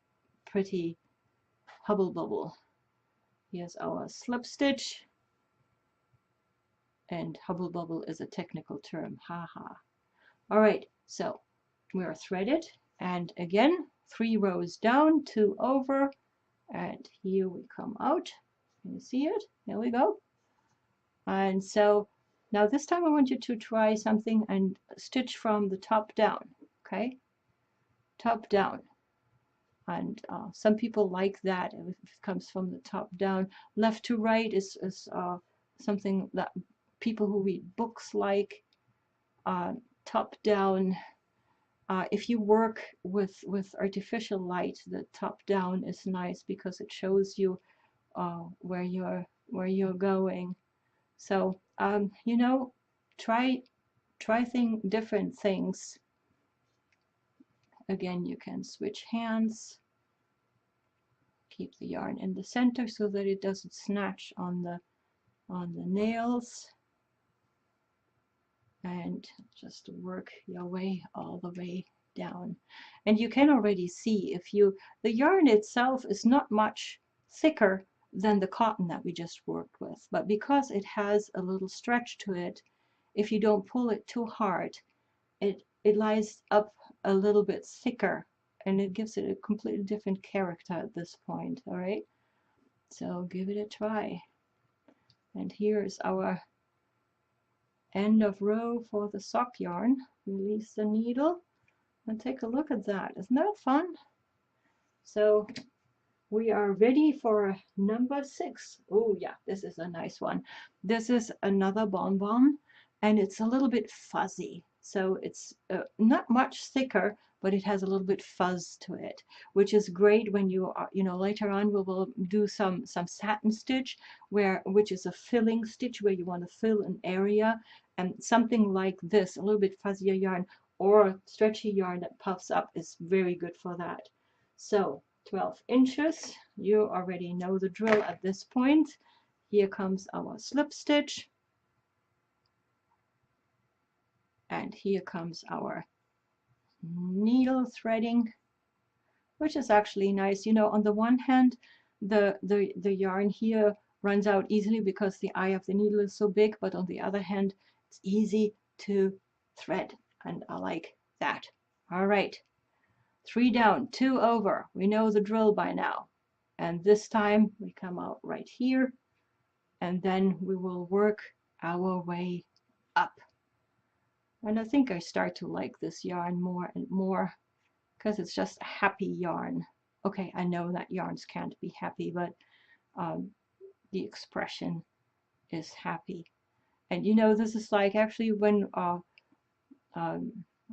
pretty hubble bubble. Here's our slip stitch, and hubble bubble is a technical term, haha. All right, so we are threaded, and again 3 rows down, 2 over, and here we come out. Can you see it? There we go. And so now this time I want you to try something and stitch from the top down, okay? Top down. And some people like that if it comes from the top down. Left to right is something that people who read books like. Top down. If you work with artificial light, the top down is nice because it shows you where you're going. So you know, try different things. Again, you can switch hands. Keep the yarn in the center so that it doesn't snatch on the nails, and just work your way all the way down. And you can already see, if you, the yarn itself is not much thicker than the cotton that we just worked with, but because it has a little stretch to it, if you don't pull it too hard, it lies up a little bit thicker, and it gives it a completely different character at this point. All right, so give it a try. And here's our end of row for the sock yarn. Release the needle and take a look at that. Isn't that fun? So we are ready for number 6. Oh yeah, this is a nice one. This is another bonbon, and it's a little bit fuzzy. So it's not much thicker, but it has a little bit fuzz to it, which is great when you are, you know, later on we will do some satin stitch, which is a filling stitch where you want to fill an area, and something like this, a little bit fuzzier yarn or stretchy yarn that puffs up is very good for that. So 12 inches, you already know the drill at this point. Here comes our slip stitch, and here comes our needle threading, which is actually nice. You know, on the one hand, the yarn here runs out easily because the eye of the needle is so big, but on the other hand, it's easy to thread, and I like that. All right, 3 down, 2 over. We know the drill by now. And this time we come out right here, and then we will work our way up. And I think I start to like this yarn more and more because it's just a happy yarn. Okay, I know that yarns can't be happy, but the expression is happy. And you know, this is like actually when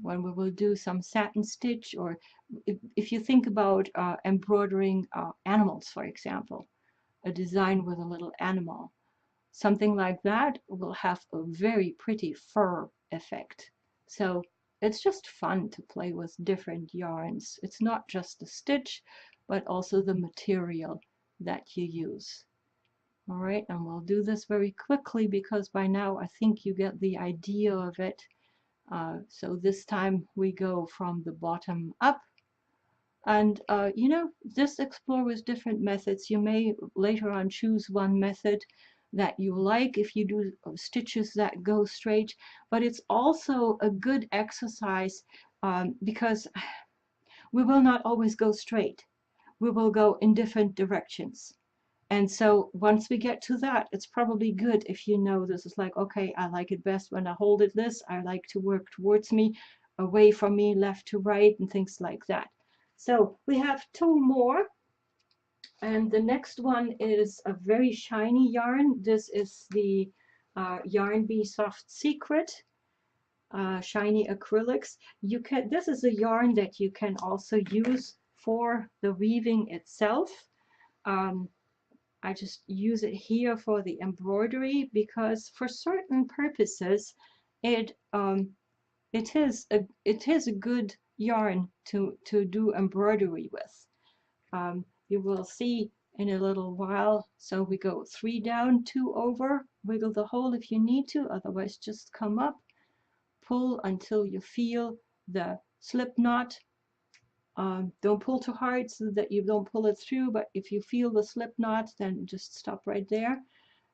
we will do some satin stitch, or if you think about embroidering animals, for example, a design with a little animal, something like that will have a very pretty fur effect. So it's just fun to play with different yarns. It's not just the stitch, but also the material that you use. All right, and we'll do this very quickly because by now I think you get the idea of it. So this time we go from the bottom up, and you know, just explore with different methods. You may later on choose one method that you like if you do stitches that go straight, but it's also a good exercise because we will not always go straight. We will go in different directions. And so once we get to that, it's probably good if you know this is like, okay, I like it best when I hold it this. I like to work towards me, away from me, left to right, and things like that. So we have 2 more. And the next one is a very shiny yarn. This is the Yarn Bee Soft Secret shiny acrylics. This is a yarn that you can also use for the weaving itself. I just use it here for the embroidery because for certain purposes it is a good yarn to do embroidery with. You will see in a little while. So we go 3 down, 2 over, wiggle the hole if you need to, otherwise just come up, pull until you feel the slip knot. Don't pull too hard so that you don't pull it through, but if you feel the slip knot, then just stop right there.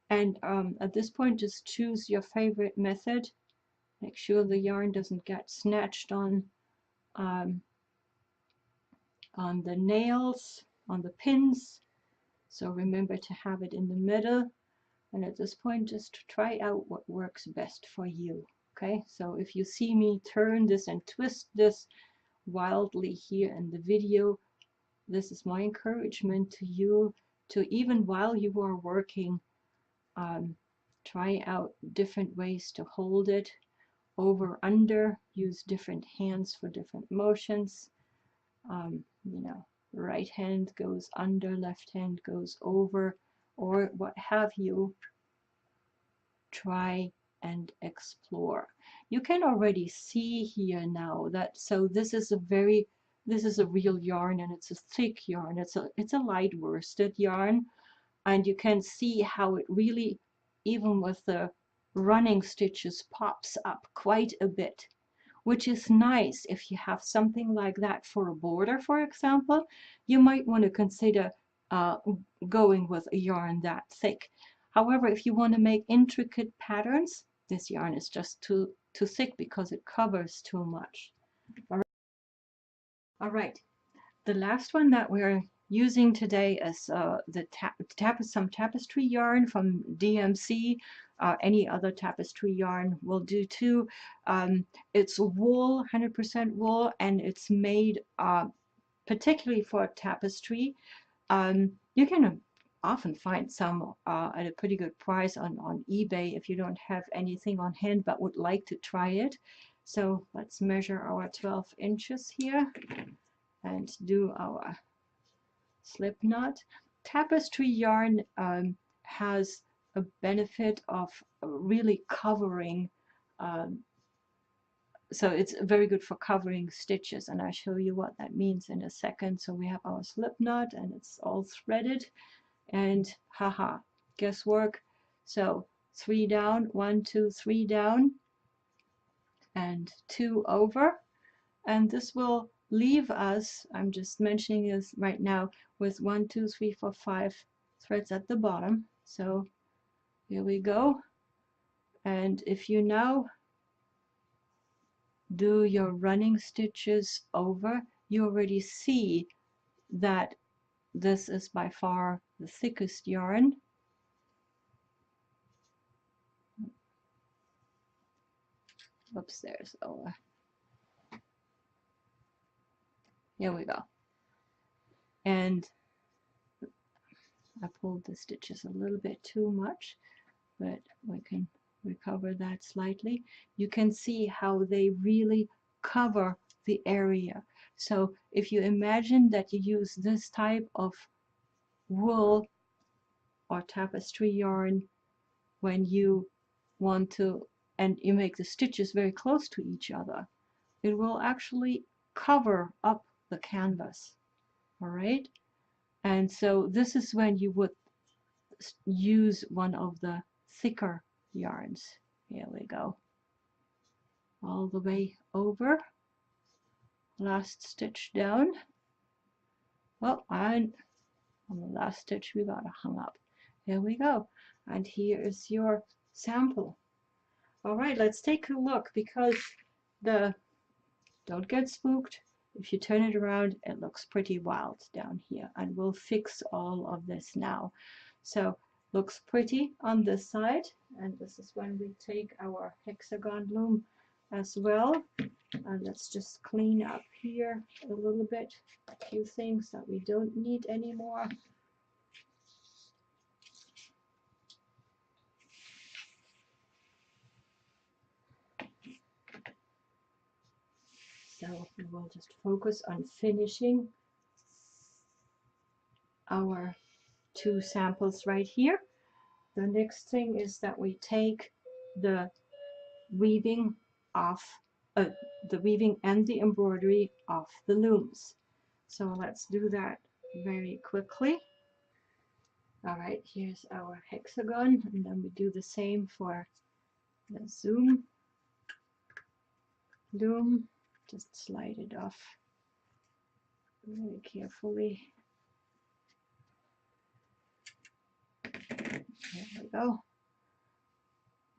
And at this point, just choose your favorite method. Make sure the yarn doesn't get snatched on the nails, on the pins. So remember to have it in the middle. And at this point, just try out what works best for you. Okay, so if you see me turn this and twist this wildly here in the video, this is my encouragement to you to, even while you are working, try out different ways to hold it, over, under, use different hands for different motions. You know, right hand goes under, left hand goes over, or what have you. Try and explore. You can already see here now that, so this is a real yarn, and it's a thick yarn. It's a light worsted yarn, and you can see how it really, even with the running stitches, pops up quite a bit, which is nice. If you have something like that for a border, for example, you might want to consider going with a yarn that thick. However, if you want to make intricate patterns, this yarn is just too thick because it covers too much. All right, the last one that we're using today is some tapestry yarn from DMC. Any other tapestry yarn will do too. It's wool, 100% wool, and it's made particularly for tapestry. You can often find some at a pretty good price on eBay if you don't have anything on hand but would like to try it. So let's measure our 12 inches here and do our slip knot. Tapestry yarn has a benefit of really covering, so it's very good for covering stitches, and I'll show you what that means in a second. So we have our slip knot and it's all threaded, and haha, guesswork. So 3 down, 1 2 3 down, and 2 over, and this will leave us, I'm just mentioning this right now, with 1 2 3 4 5 threads at the bottom. So here we go, and if you now do your running stitches over, you already see that this is by far the thickest yarn. Oops, there's our, here we go. And I pulled the stitches a little bit too much, but we can recover that slightly. You can see how they really cover the area. So if you imagine that you use this type of wool or tapestry yarn when you want to, and you make the stitches very close to each other, it will actually cover up the canvas. All right, and so this is when you would use one of the thicker yarns. Here we go, all the way over, last stitch down. Well, and on the last stitch we got hung up. Here we go, and here is your sample. All right, let's take a look, because don't get spooked. If you turn it around, it looks pretty wild down here, and we'll fix all of this now. So looks pretty on this side, and this is when we take our hexagon loom as well. And let's just clean up here a little bit, a few things that we don't need anymore. So we will just focus on finishing our 2 samples right here. The next thing is that we take the weaving off, the weaving and the embroidery off the looms. So let's do that very quickly. All right, here's our hexagon, and then we do the same for the zoom loom. Just slide it off very carefully. There we go.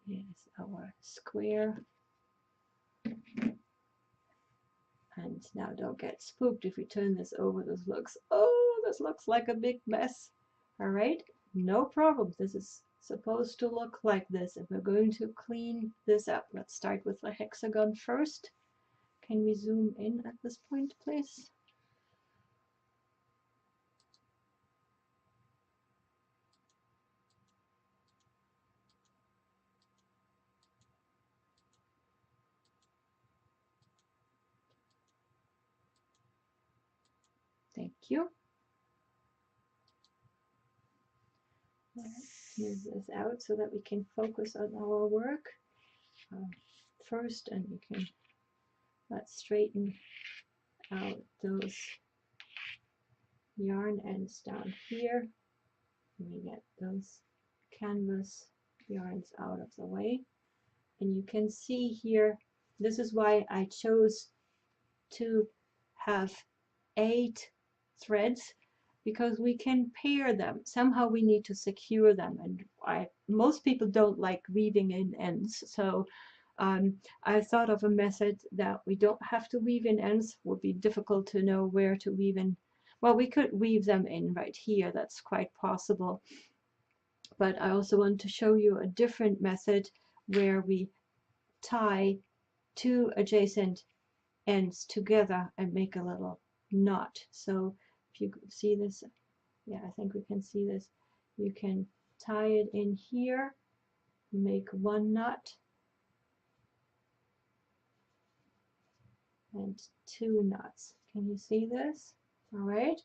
Here's our square. And now don't get spooked if we turn this over. This looks like a big mess. All right, no problem. This is supposed to look like this. If we're going to clean this up, let's start with the hexagon first. Can we zoom in at this point, please? Thank you. Let's smooth this out so that we can focus on our work first, and we can, let's straighten out those yarn ends down here. Let me get those canvas yarns out of the way. And you can see here, this is why I chose to have 8 threads, because we can pair them. Somehow we need to secure them, and most people don't like weaving in ends. So I thought of a method that we don't have to weave in ends. It would be difficult to know where to weave in. Well, we could weave them in right here. That's quite possible. But I also want to show you a different method where we tie 2 adjacent ends together and make a little knot. So if you see this, yeah, I think we can see this. You can tie it in here, make 1 knot, and 2 knots. Can you see this? All right,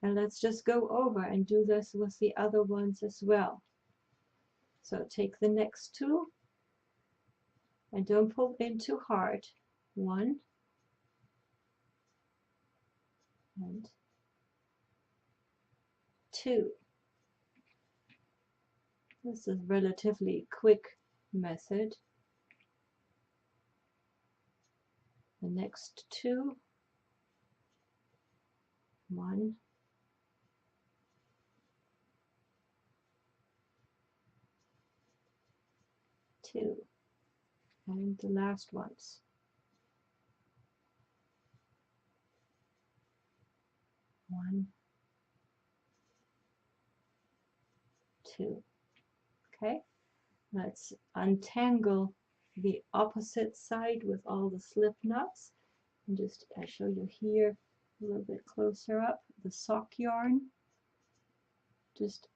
and let's just go over and do this with the other ones as well. So take the next 2 and don't pull in too hard. 1 and 2. This is a relatively quick method. The next 2, 1, 2, and the last ones. 1, 2. Okay, let's untangle the opposite side with all the slip knots. And just I show you here a little bit closer up the sock yarn. Just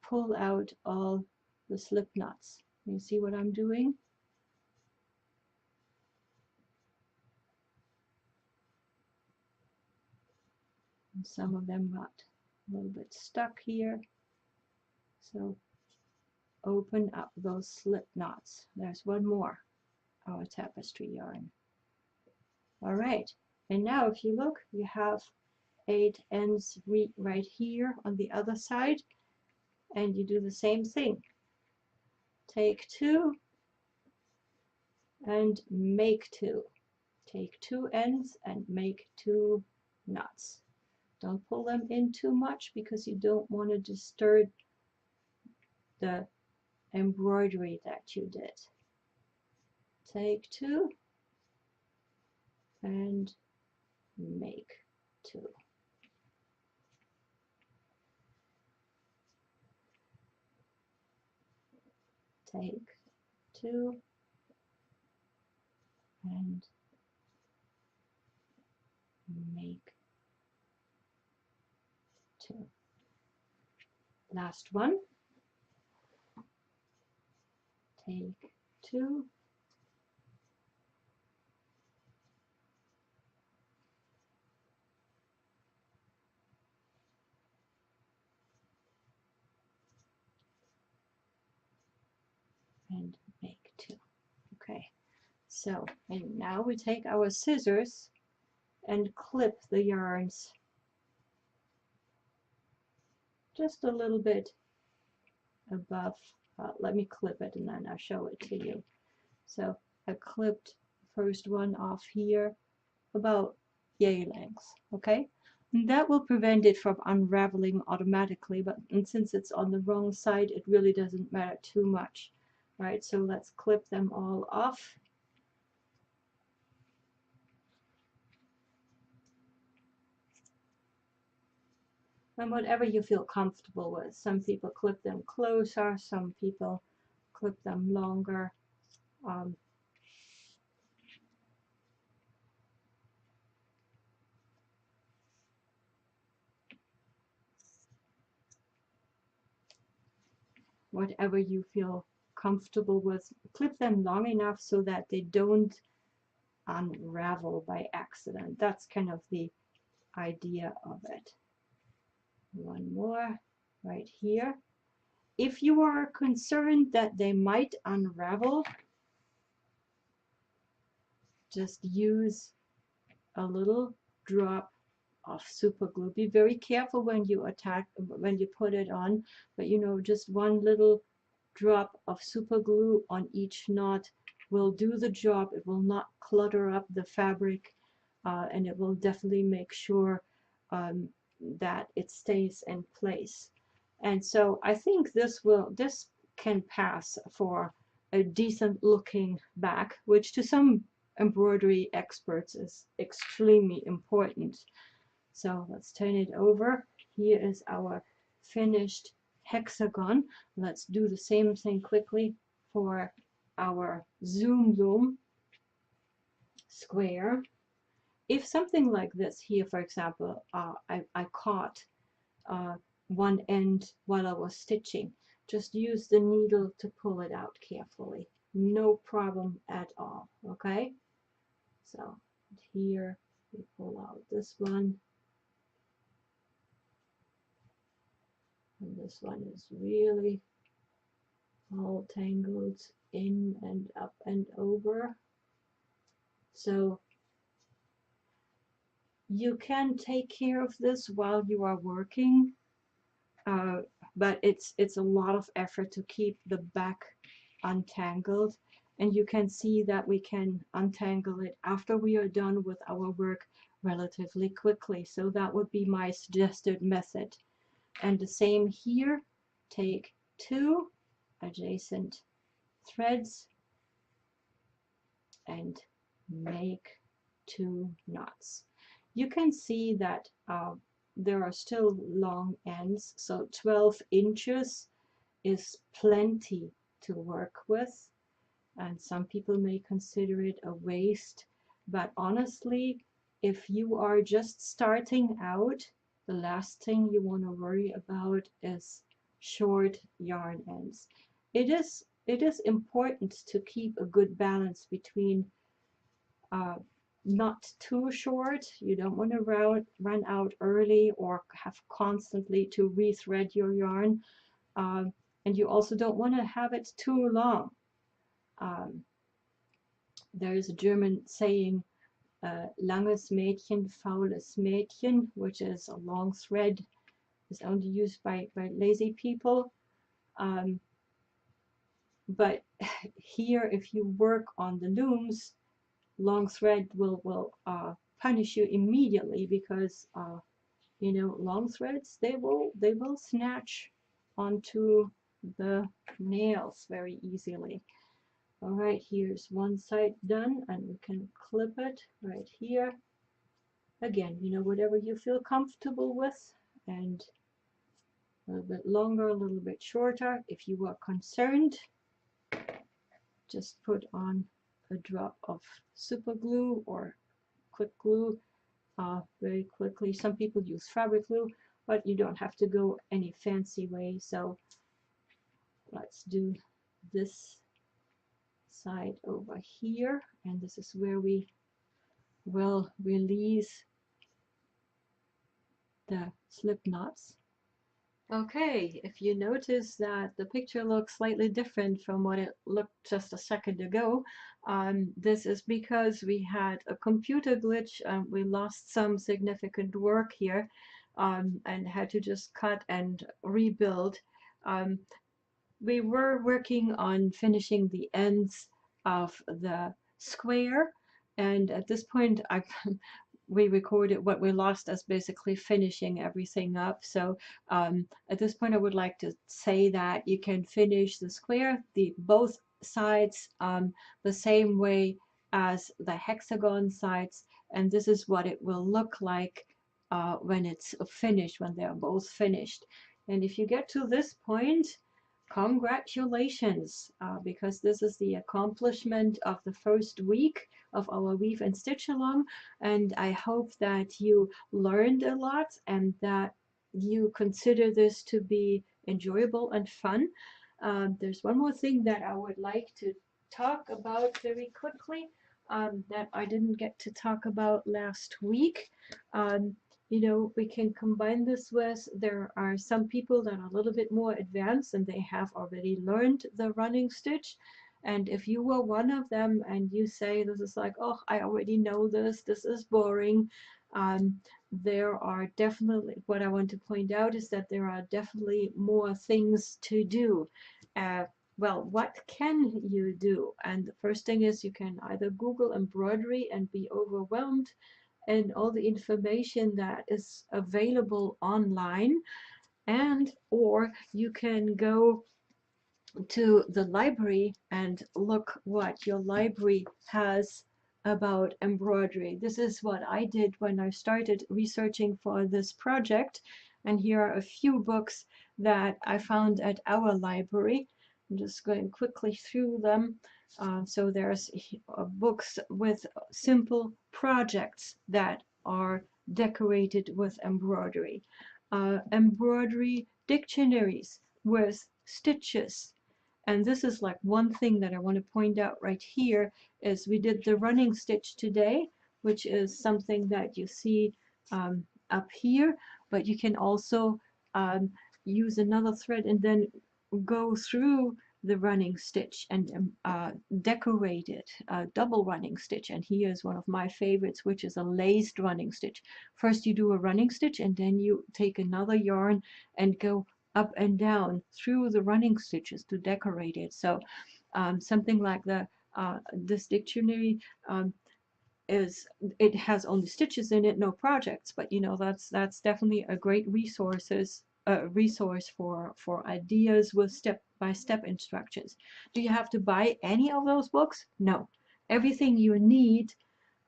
pull out all the slip knots. You see what I'm doing? And some of them got a little bit stuck here. So open up those slip knots. There's one more, our tapestry yarn. All right, and now if you look, you have 8 ends right here on the other side, and you do the same thing. Take 2 and make 2. Take 2 ends and make 2 knots. Don't pull them in too much because you don't want to disturb the embroidery that you did. Take 2 and make 2. Take 2 and make 2. Last one. Take 2 and make 2. Okay, so and now we take our scissors and clip the yarns just a little bit above. Let me clip it and then I'll show it to you. So I clipped first one off here about yay length. Okay, and that will prevent it from unraveling automatically, but since it's on the wrong side it really doesn't matter too much. Right, so let's clip them all off. And whatever you feel comfortable with. Some people clip them closer, some people clip them longer. Whatever you feel comfortable with. Clip them long enough so that they don't unravel by accident. That's kind of the idea of it. One more right here. If you are concerned that they might unravel, just use a little drop of super glue. Be very careful when you put it on, but you know, just one little drop of super glue on each knot will do the job. It will not clutter up the fabric, and it will definitely make sure that it stays in place. And so I think this can pass for a decent looking back, which to some embroidery experts is extremely important. So let's turn it over. Here is our finished hexagon. Let's do the same thing quickly for our zoom loom square. If something like this here, for example, I caught one end while I was stitching, just use the needle to pull it out carefully. No problem at all, okay? So Here we pull out this one, and this one is really all tangled in and up and over. So you can take care of this while you are working, but it's a lot of effort to keep the back untangled. And you can see that we can untangle it after we are done with our work relatively quickly. So that would be my suggested method. And the same here, take two adjacent threads and make two knots. You can see that there are still long ends, so 12 inches is plenty to work with, and some people may consider it a waste, but honestly, if you are just starting out, the last thing you want to worry about is short yarn ends. It is important to keep a good balance between not too short. You don't want to run out early or have constantly to rethread your yarn, and you also don't want to have it too long. There is a German saying, langes Mädchen, faules Mädchen, which is a long thread is only used by lazy people. But here, if you work on the looms, long thread will punish you immediately, because you know, long threads, they will snatch onto the nails very easily. All right, here's one side done, and we can clip it right here. Again, you know, whatever you feel comfortable with, and a little bit longer, a little bit shorter. If you are concerned, just put on a drop of super glue or quick glue very quickly. Some people use fabric glue, but you don't have to go any fancy way. So let's do this side over here, and this is where we will release the slip knots. Okay, if you notice that the picture looks slightly different from what it looked just a second ago, this is because we had a computer glitch. We lost some significant work here, and had to just cut and rebuild. We were working on finishing the ends of the square, and at this point we recorded what we lost as basically finishing everything up. So at this point I would like to say that you can finish the square, both sides, the same way as the hexagon sides, and this is what it will look like when it's finished, when they're both finished. And if you get to this point, congratulations, because this is the accomplishment of the first week of our Weave and Stitch Along, and I hope that you learned a lot and that you consider this to be enjoyable and fun. There's one more thing that I would like to talk about very quickly, that I didn't get to talk about last week. You know, we can combine this with, there are some people that are a little bit more advanced and they have already learned the running stitch. And if you were one of them and you say this is like, oh, I already know this is boring, there are definitely, what I want to point out is that there are definitely more things to do. Well, what can you do? And the first thing is you can either Google embroidery and be overwhelmed and all the information that is available online, and or you can go to the library and look what your library has about embroidery. This is what I did when I started researching for this project, and here are a few books that I found at our library. I'm just going quickly through them. So there's books with simple projects that are decorated with embroidery. Embroidery dictionaries with stitches. And this is like one thing that I want to point out right here is we did the running stitch today, which is something that you see up here, but you can also use another thread and then go through the running stitch and decorate it, double running stitch. And here is one of my favorites, which is a laced running stitch. First you do a running stitch and then you take another yarn and go up and down through the running stitches to decorate it. So something like this dictionary it has only stitches in it, no projects, but you know, that's definitely a great resource for ideas with step-by-step instructions. Do you have to buy any of those books? No. Everything you need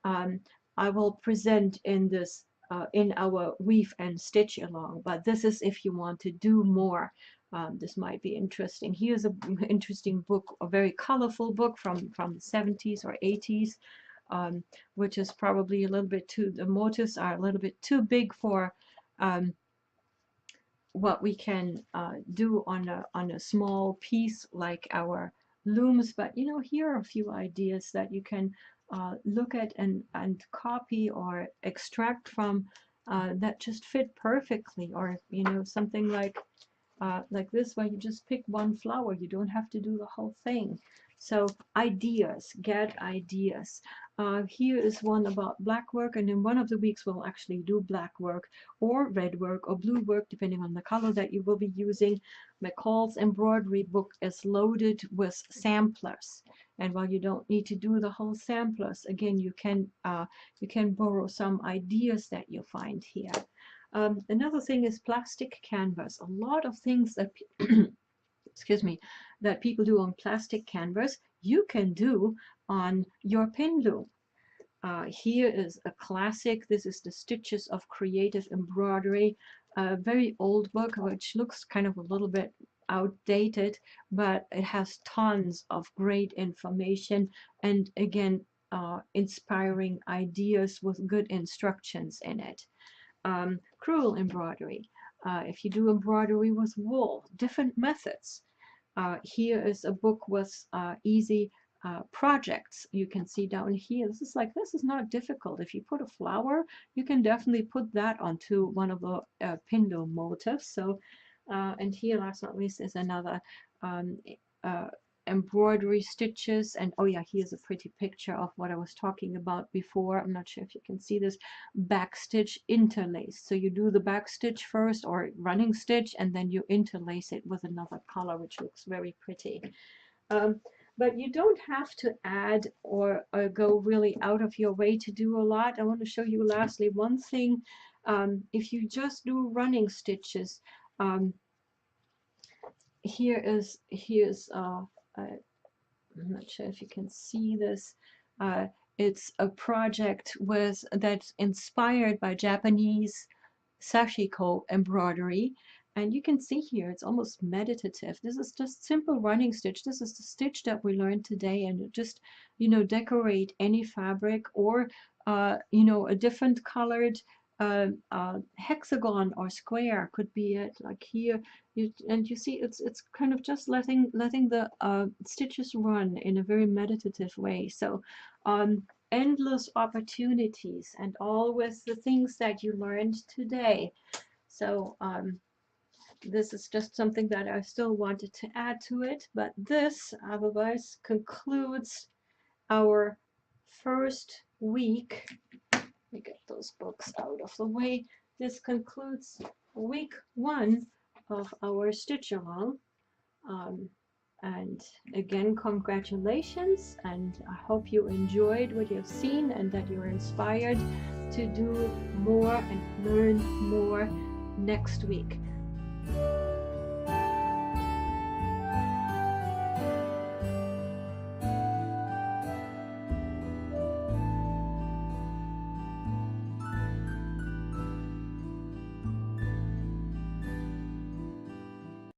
I will present in this in our weave and stitch along, but this is if you want to do more. This might be interesting. Here's an interesting book, a very colorful book from the 70s or 80s, which is probably a little bit too, the motifs are a little bit too big for what we can do on a small piece like our looms. But you know, here are a few ideas that you can look at and copy or extract from that just fit perfectly. Or you know, something like this, where you just pick one flower, you don't have to do the whole thing. So ideas, get ideas. Here is one about black work, and in one of the weeks we'll actually do black work or red work or blue work, depending on the color that you will be using. McCall's embroidery book is loaded with samplers, and while you don't need to do the whole samplers, again, you can borrow some ideas that you find here. Another thing is plastic canvas. A lot of things that excuse me, that people do on plastic canvas, you can do on your pin loom. Here is a classic. This is the Stitches of Creative Embroidery, a very old book which looks kind of a little bit outdated, but it has tons of great information and again inspiring ideas with good instructions in it. Crewel embroidery. If you do embroidery with wool, different methods. Here is a book with easy projects. You can see down here, this is not difficult. If you put a flower, you can definitely put that onto one of the pin loom motifs. So, and here, last but not least, is another embroidery stitches. And oh yeah, here's a pretty picture of what I was talking about before. I'm not sure if you can see this, back stitch interlace. So you do the back stitch first, or running stitch, and then you interlace it with another color, which looks very pretty. But you don't have to add or go really out of your way to do a lot. I want to show you lastly one thing. If you just do running stitches, here's I'm not sure if you can see this. It's a project that's inspired by Japanese sashiko embroidery, and you can see here it's almost meditative. This is just simple running stitch. This is the stitch that we learned today, and just, you know, decorate any fabric, or you know, a different colored hexagon or square could be it. Like here, you see it's kind of just letting the stitches run in a very meditative way. So endless opportunities, and all with the things that you learned today. So this is just something that I still wanted to add to it, but this otherwise concludes our first week. Let me get those books out of the way. This concludes week 1 of our stitch along. And again, congratulations, and I hope you enjoyed what you've seen and that you're inspired to do more and learn more next week.